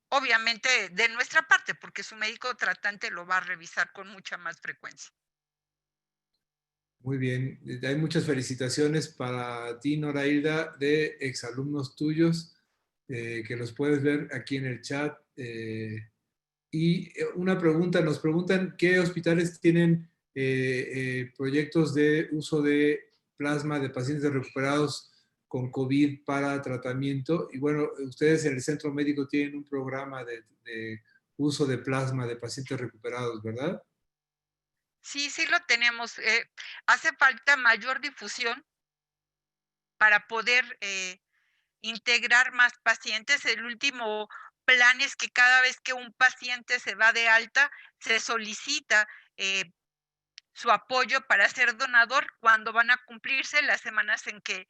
Obviamente de nuestra parte, porque su médico tratante lo va a revisar con mucha más frecuencia. Muy bien, hay muchas felicitaciones para ti, Noraida, de exalumnos tuyos, que los puedes ver aquí en el chat. Y una pregunta, nos preguntan qué hospitales tienen proyectos de uso de plasma de pacientes recuperados con COVID para tratamiento. Y bueno, ustedes en el centro médico tienen un programa de uso de plasma de pacientes recuperados, ¿verdad? Sí, sí lo tenemos. Hace falta mayor difusión para poder integrar más pacientes. El último plan es que cada vez que un paciente se va de alta, se solicita su apoyo para ser donador. Cuando van a cumplirse las semanas en que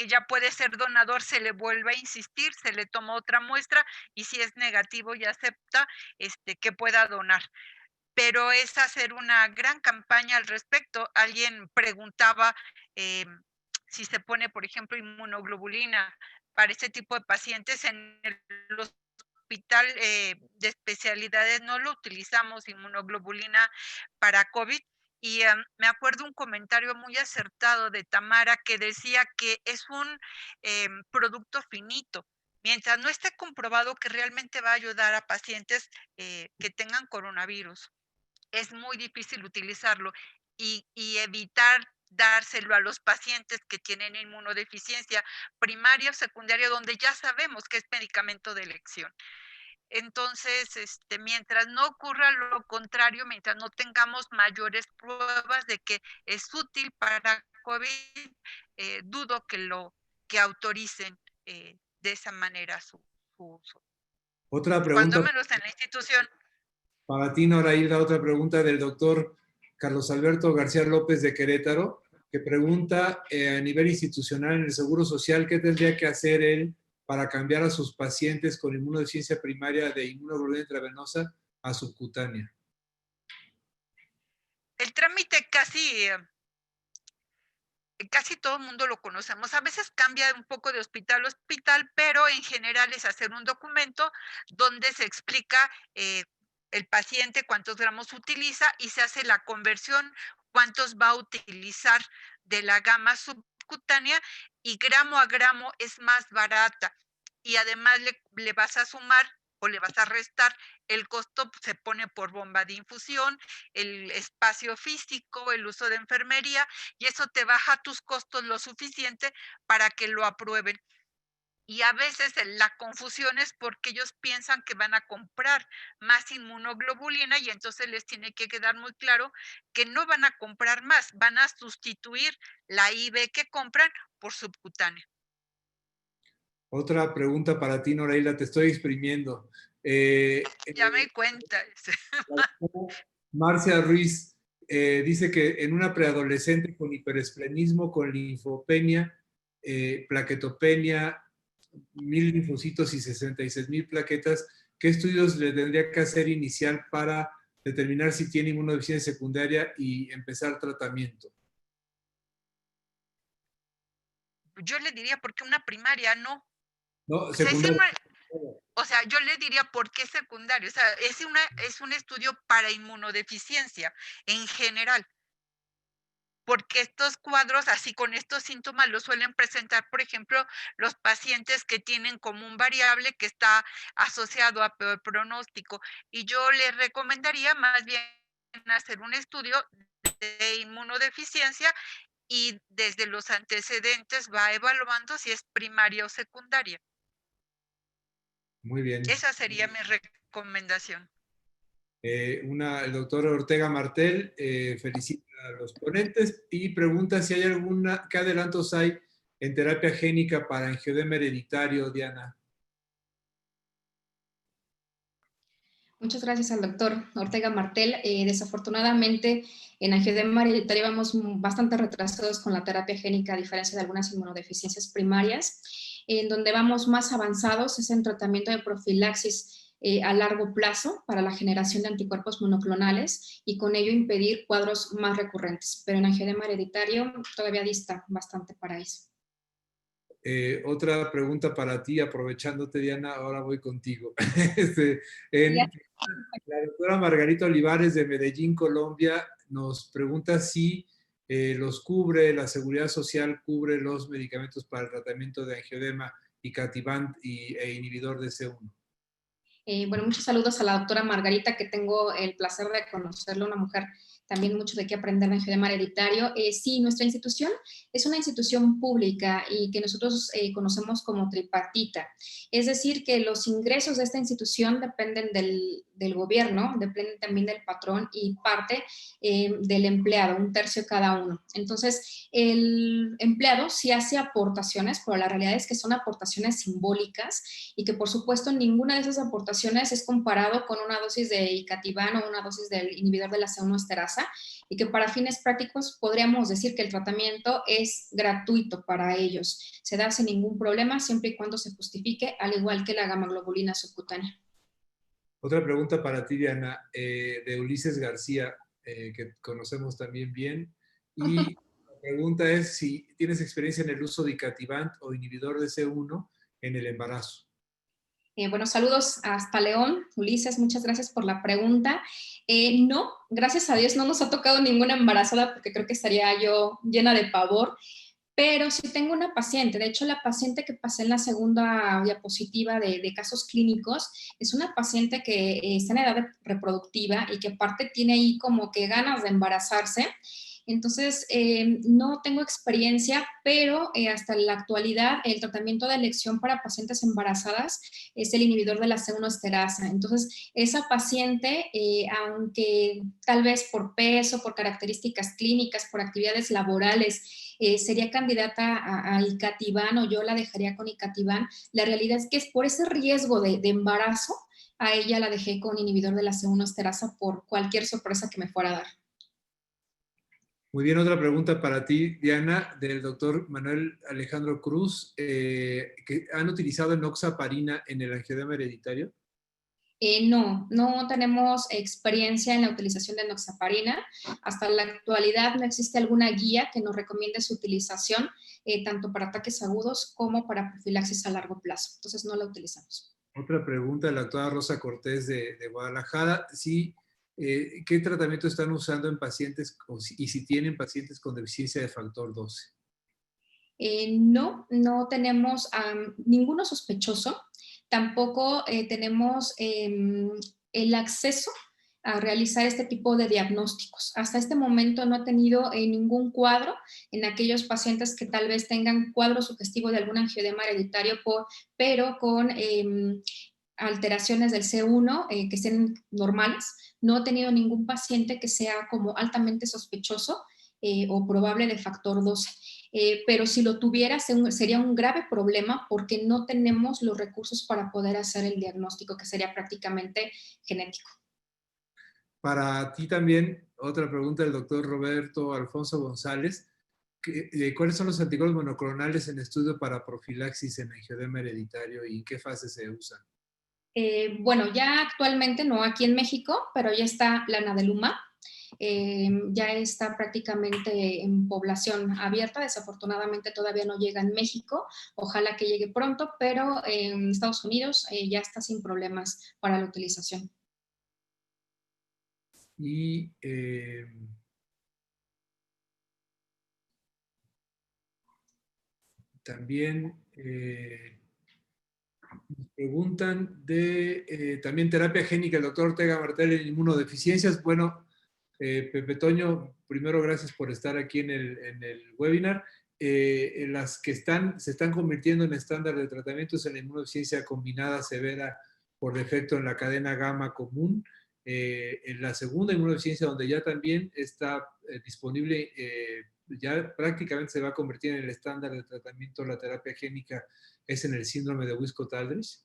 ya puede ser donador, se le vuelve a insistir, se le toma otra muestra y si es negativo y acepta, que pueda donar. Pero es hacer una gran campaña al respecto. Alguien preguntaba si se pone, por ejemplo, inmunoglobulina para este tipo de pacientes. En el hospital de especialidades no lo utilizamos, inmunoglobulina para COVID. Y me acuerdo un comentario muy acertado de Tamara que decía que es un producto finito. Mientras no esté comprobado que realmente va a ayudar a pacientes que tengan coronavirus, es muy difícil utilizarlo y evitar dárselo a los pacientes que tienen inmunodeficiencia primaria o secundaria, donde ya sabemos que es medicamento de elección. Entonces, mientras no ocurra lo contrario, mientras no tengamos mayores pruebas de que es útil para COVID, dudo que autoricen de esa manera su uso. Otra Cuando pregunta menos en la institución. para ti, Noraida, otra pregunta del doctor Carlos Alberto García López de Querétaro, que pregunta a nivel institucional en el Seguro Social, ¿qué tendría que hacer él para cambiar a sus pacientes con inmunodeficiencia primaria de inmunoglobulina intravenosa a subcutánea? El trámite casi todo el mundo lo conocemos. A veces cambia un poco de hospital a hospital, pero en general es hacer un documento donde se explica el paciente cuántos gramos utiliza y se hace la conversión, cuántos va a utilizar de la gama subcutánea y gramo a gramo es más barata. Y además le vas a sumar o le vas a restar, el costo se pone por bomba de infusión, el espacio físico, el uso de enfermería, y eso te baja tus costos lo suficiente para que lo aprueben. Y a veces la confusión es porque ellos piensan que van a comprar más inmunoglobulina y entonces les tiene que quedar muy claro que no van a comprar más, van a sustituir la IV que compran por subcutánea. Otra pregunta para ti, Noraila, te estoy exprimiendo. Ya me cuenta. La doctora Marcia Ruiz dice que en una preadolescente con hiperesplenismo, con linfopenia, plaquetopenia, 1000 linfocitos y 66,000 plaquetas, ¿qué estudios le tendría que hacer inicial para determinar si tiene inmunodeficiencia secundaria y empezar tratamiento? Yo le diría, ¿por qué una primaria no? No, O sea, secundaria. yo le diría, ¿por qué secundario? O sea, es un estudio para inmunodeficiencia en general. Porque estos cuadros, así con estos síntomas, los suelen presentar, por ejemplo, los pacientes que tienen como un variable que está asociado a peor pronóstico. Y yo les recomendaría más bien hacer un estudio de inmunodeficiencia y desde los antecedentes va evaluando si es primaria o secundaria. Muy bien. Esa sería mi recomendación. El doctor Ortega Martel felicita a los ponentes y pregunta si hay qué adelantos hay en terapia génica para angioedema hereditario, Diana. Muchas gracias al doctor Ortega Martel. Desafortunadamente, en angioedema hereditario vamos bastante retrasados con la terapia génica, a diferencia de algunas inmunodeficiencias primarias. En donde vamos más avanzados es en tratamiento de profilaxis a largo plazo para la generación de anticuerpos monoclonales y con ello impedir cuadros más recurrentes. Pero en angioedema hereditario todavía dista bastante para eso. Otra pregunta para ti, aprovechándote, Diana, ahora voy contigo. La doctora Margarita Olivares de Medellín, Colombia, nos pregunta si la Seguridad Social cubre los medicamentos para el tratamiento de angioedema y Cativant e inhibidor de C1. Bueno, muchos saludos a la doctora Margarita, que tengo el placer de conocerla, una mujer también mucho de qué aprender de angioedema hereditario. Sí, nuestra institución es una institución pública y que nosotros conocemos como tripartita. Es decir, que los ingresos de esta institución dependen del gobierno, dependen también del patrón y parte del empleado, un tercio cada uno. Entonces, el empleado sí hace aportaciones, pero la realidad es que son aportaciones simbólicas y que por supuesto ninguna de esas aportaciones es comparado con una dosis de Icativán o una dosis del inhibidor de la C1 esterasa y que para fines prácticos podríamos decir que el tratamiento es gratuito para ellos. Se da sin ningún problema siempre y cuando se justifique, al igual que la gamma-globulina subcutánea. Otra pregunta para ti, Diana, de Ulises García, que conocemos también bien. Y la pregunta es si tienes experiencia en el uso de Icativant o inhibidor de C1 en el embarazo. Bueno, saludos hasta León. Ulises, muchas gracias por la pregunta. No, gracias a Dios no nos ha tocado ninguna embarazada porque creo que estaría yo llena de pavor, pero sí tengo una paciente. De hecho, la paciente que pasé en la segunda diapositiva de casos clínicos es una paciente que está en edad reproductiva y que aparte tiene ahí como que ganas de embarazarse. Entonces, no tengo experiencia, pero hasta la actualidad el tratamiento de elección para pacientes embarazadas es el inhibidor de la C1 esterasa. Entonces, esa paciente, aunque tal vez por peso, por características clínicas, por actividades laborales, sería candidata a Icativán o yo la dejaría con Icativán, la realidad es que es por ese riesgo de embarazo, a ella la dejé con inhibidor de la C1 esterasa por cualquier sorpresa que me fuera a dar. Muy bien, otra pregunta para ti, Diana, del doctor Manuel Alejandro Cruz, que han utilizado enoxaparina en el angioedema hereditario. No tenemos experiencia en la utilización de enoxaparina. Hasta la actualidad no existe alguna guía que nos recomiende su utilización, tanto para ataques agudos como para profilaxis a largo plazo. Entonces no la utilizamos. Otra pregunta de la doctora Rosa Cortés de Guadalajara. Sí, ¿qué tratamiento están usando en pacientes y si tienen pacientes con deficiencia de factor 12? No tenemos ninguno sospechoso. tampoco tenemos el acceso a realizar este tipo de diagnósticos. Hasta este momento no he tenido ningún cuadro en aquellos pacientes que tal vez tengan cuadro sugestivo de algún angioedema hereditario, pero con alteraciones del C1 que sean normales. No he tenido ningún paciente que sea como altamente sospechoso o probable de factor 12. Pero si lo tuviera sería un grave problema porque no tenemos los recursos para poder hacer el diagnóstico, que sería prácticamente genético. Para ti también, otra pregunta del doctor Roberto Alfonso González. ¿Cuáles son los anticuerpos monoclonales en estudio para profilaxis en angioedema hereditario y en qué fase se usan? Bueno, ya actualmente no aquí en México, pero ya está la nadelumab. Ya está prácticamente en población abierta. Desafortunadamente todavía no llega en México. Ojalá que llegue pronto, pero en Estados Unidos ya está sin problemas para la utilización. Y también preguntan de también terapia génica, el doctor Ortega Martel en inmunodeficiencias. Bueno, Pepe Toño, primero gracias por estar aquí en el webinar. Las que se están convirtiendo en estándar de tratamientos en la inmunodeficiencia combinada severa por defecto en la cadena gamma común. En la segunda inmunodeficiencia, donde ya también está disponible, ya prácticamente se va a convertir en el estándar de tratamiento la terapia génica, es en el síndrome de Wiskott-Aldrich.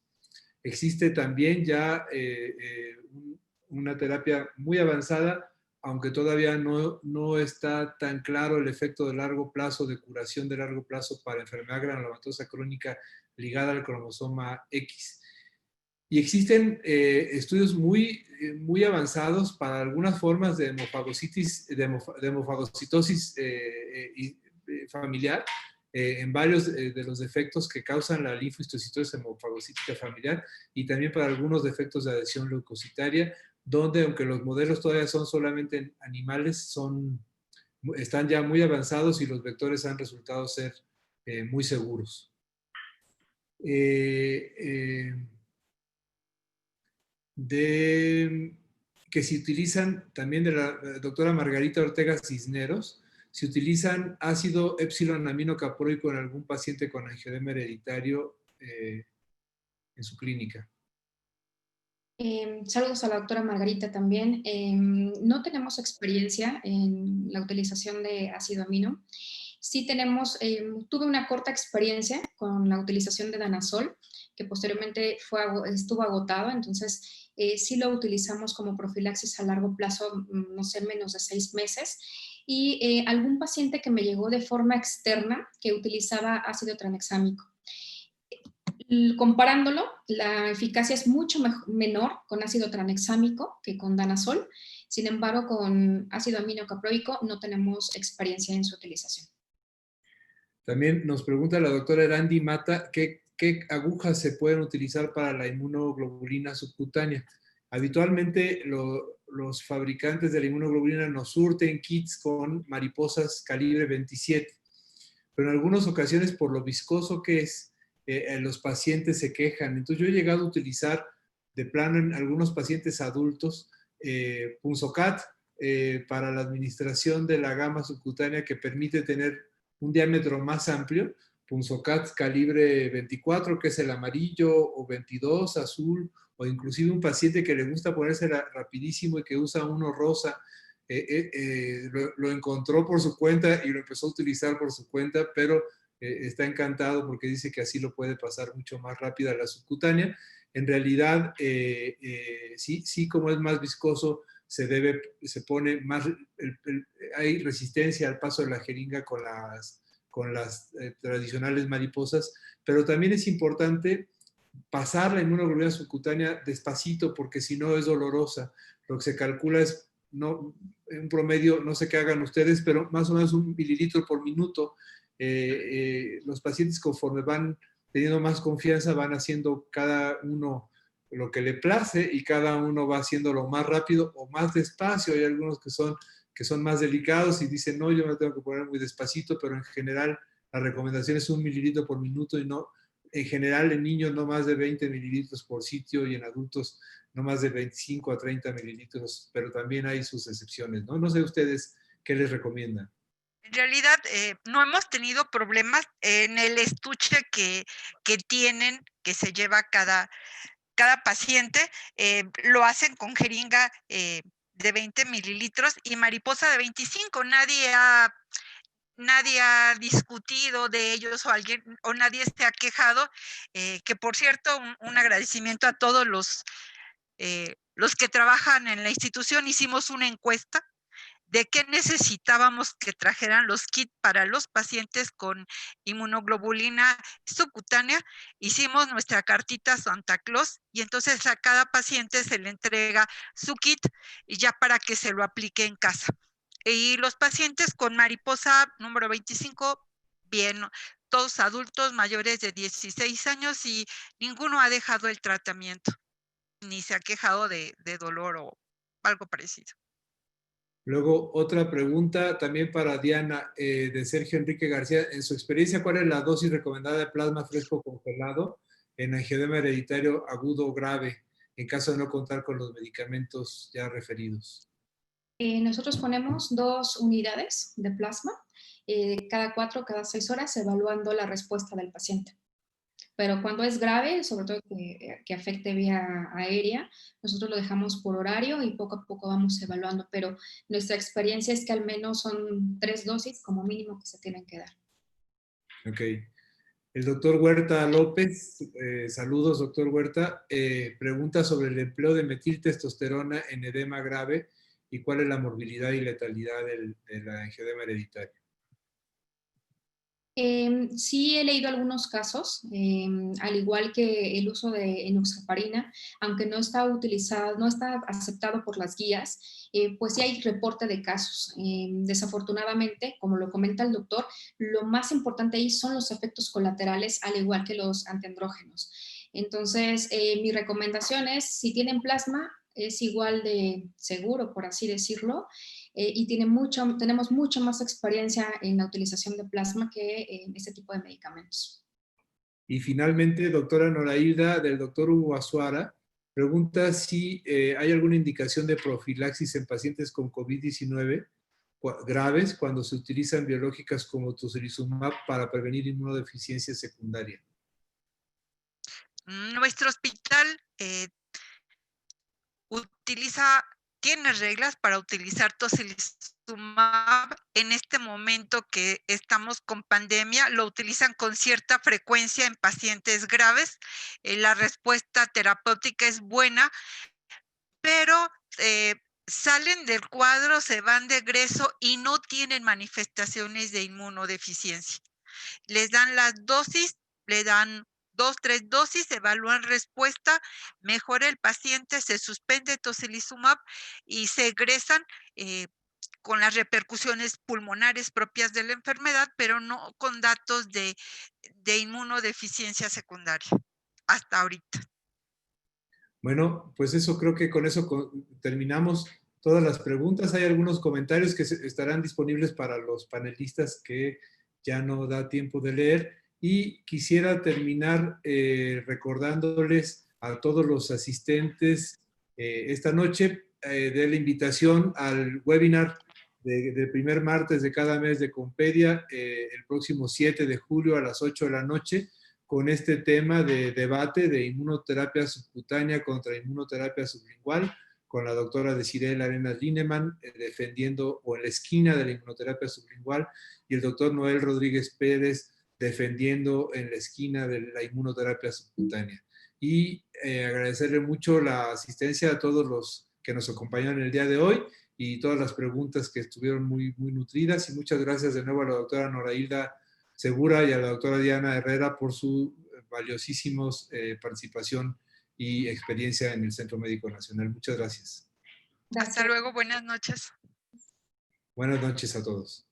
Existe también ya una terapia muy avanzada, aunque todavía no está tan claro el efecto de largo plazo, de curación de largo plazo para enfermedad granulomatosa crónica ligada al cromosoma X. Y existen estudios muy avanzados para algunas formas de hemofagocitosis familiar, en varios de los defectos que causan la linfohistocitosis hemofagocítica familiar y también para algunos defectos de adhesión leucocitaria, donde aunque los modelos todavía son solamente animales, están ya muy avanzados y los vectores han resultado ser muy seguros. Que se utilizan también de la doctora Margarita Ortega Cisneros, se utilizan ácido epsilon aminocaproico en algún paciente con angioedema hereditario en su clínica. Saludos a la doctora Margarita también. No tenemos experiencia en la utilización de ácido amino. Sí tuve una corta experiencia con la utilización de danazol, que posteriormente estuvo agotado, entonces sí lo utilizamos como profilaxis a largo plazo, no sé, menos de 6 meses. Y algún paciente que me llegó de forma externa que utilizaba ácido tranexámico. Comparándolo, la eficacia es mucho menor con ácido tranexámico que con danazol. Sin embargo, con ácido aminocaproico no tenemos experiencia en su utilización. También nos pregunta la doctora Erandi Mata, ¿qué agujas se pueden utilizar para la inmunoglobulina subcutánea? Habitualmente los fabricantes de la inmunoglobulina nos surten kits con mariposas calibre 27, pero en algunas ocasiones por lo viscoso que es, los pacientes se quejan. Entonces yo he llegado a utilizar de plano en algunos pacientes adultos Punzocat para la administración de la gama subcutánea, que permite tener un diámetro más amplio. Punzocat calibre 24, que es el amarillo, o 22, azul, o inclusive un paciente que le gusta ponerse rapidísimo y que usa uno rosa, lo encontró por su cuenta y lo empezó a utilizar por su cuenta, pero está encantado porque dice que así lo puede pasar mucho más rápido a la subcutánea. En realidad, sí, como es más viscoso, se pone más, hay resistencia al paso de la jeringa con las tradicionales mariposas, pero también es importante pasar la inmunoglobulina subcutánea despacito, porque si no es dolorosa. Lo que se calcula es, un promedio, no sé qué hagan ustedes, pero más o menos 1 mililitro por minuto. Los pacientes, conforme van teniendo más confianza, van haciendo cada uno lo que le place y cada uno va haciéndolo más rápido o más despacio. Hay algunos que son más delicados y dicen, no, yo me tengo que poner muy despacito, pero en general la recomendación es 1 mililitro por minuto y no en general en niños no más de 20 mililitros por sitio y en adultos no más de 25 a 30 mililitros, pero también hay sus excepciones, ¿no? No sé ustedes qué les recomiendan. En realidad, no hemos tenido problemas en el estuche que tienen, que se lleva cada paciente, lo hacen con jeringa de 20 mililitros y mariposa de 25. Nadie ha discutido de ellos o nadie se ha quejado, que por cierto, un agradecimiento a todos los que trabajan en la institución. Hicimos una encuesta de qué necesitábamos que trajeran los kits para los pacientes con inmunoglobulina subcutánea. Hicimos nuestra cartita Santa Claus y entonces a cada paciente se le entrega su kit y ya para que se lo aplique en casa. Y los pacientes con mariposa número 25, bien, todos adultos mayores de 16 años y ninguno ha dejado el tratamiento, ni se ha quejado de dolor o algo parecido. Luego, otra pregunta también para Diana, de Sergio Enrique García. En su experiencia, ¿cuál es la dosis recomendada de plasma fresco congelado en angioedema hereditario agudo o grave, en caso de no contar con los medicamentos ya referidos? Nosotros ponemos 2 unidades de plasma, cada 4 o cada 6 horas, evaluando la respuesta del paciente. Pero cuando es grave, sobre todo que afecte vía aérea, nosotros lo dejamos por horario y poco a poco vamos evaluando, pero nuestra experiencia es que al menos son 3 dosis como mínimo que se tienen que dar. Ok. El doctor Huerta López, saludos doctor Huerta, pregunta sobre el empleo de metiltestosterona en edema grave y cuál es la morbilidad y letalidad de la angioedema hereditaria. Sí he leído algunos casos, al igual que el uso de enoxaparina, aunque no está utilizado, no está aceptado por las guías, pues sí hay reporte de casos. Desafortunadamente, como lo comenta el doctor, lo más importante ahí son los efectos colaterales, al igual que los antiandrógenos. Entonces, mi recomendación es, si tienen plasma, es igual de seguro, por así decirlo, y tenemos mucho más experiencia en la utilización de plasma que en este tipo de medicamentos. Y finalmente, doctora Noraida, del doctor Hugo Azuara, pregunta si hay alguna indicación de profilaxis en pacientes con COVID-19 graves cuando se utilizan biológicas como tocilizumab para prevenir inmunodeficiencia secundaria. Nuestro hospital tiene reglas para utilizar tocilizumab. En este momento que estamos con pandemia, lo utilizan con cierta frecuencia en pacientes graves. La respuesta terapéutica es buena, pero salen del cuadro, se van de egreso y no tienen manifestaciones de inmunodeficiencia. Les dan las dosis, le dan 2, 3 dosis, evalúan respuesta, mejora el paciente, se suspende tocilizumab y se egresan con las repercusiones pulmonares propias de la enfermedad, pero no con datos de inmunodeficiencia secundaria, hasta ahorita. Bueno, pues eso creo que con eso terminamos todas las preguntas. Hay algunos comentarios que estarán disponibles para los panelistas que ya no da tiempo de leer. Y quisiera terminar recordándoles a todos los asistentes esta noche de la invitación al webinar del primer martes de cada mes de Compedia, el próximo 7 de julio a las 8 de la noche, con este tema de debate de inmunoterapia subcutánea contra inmunoterapia sublingual, con la doctora Desiree Arenas Lineman defendiendo, o en la esquina de la inmunoterapia sublingual, y el doctor Noel Rodríguez Pérez defendiendo en la esquina de la inmunoterapia subcutánea. Y agradecerle mucho la asistencia a todos los que nos acompañaron el día de hoy y todas las preguntas que estuvieron muy, muy nutridas. Y muchas gracias de nuevo a la doctora Noraida Segura y a la doctora Diana Herrera por su valiosísima participación y experiencia en el Centro Médico Nacional. Muchas gracias. Gracias. Hasta luego, buenas noches. Buenas noches a todos.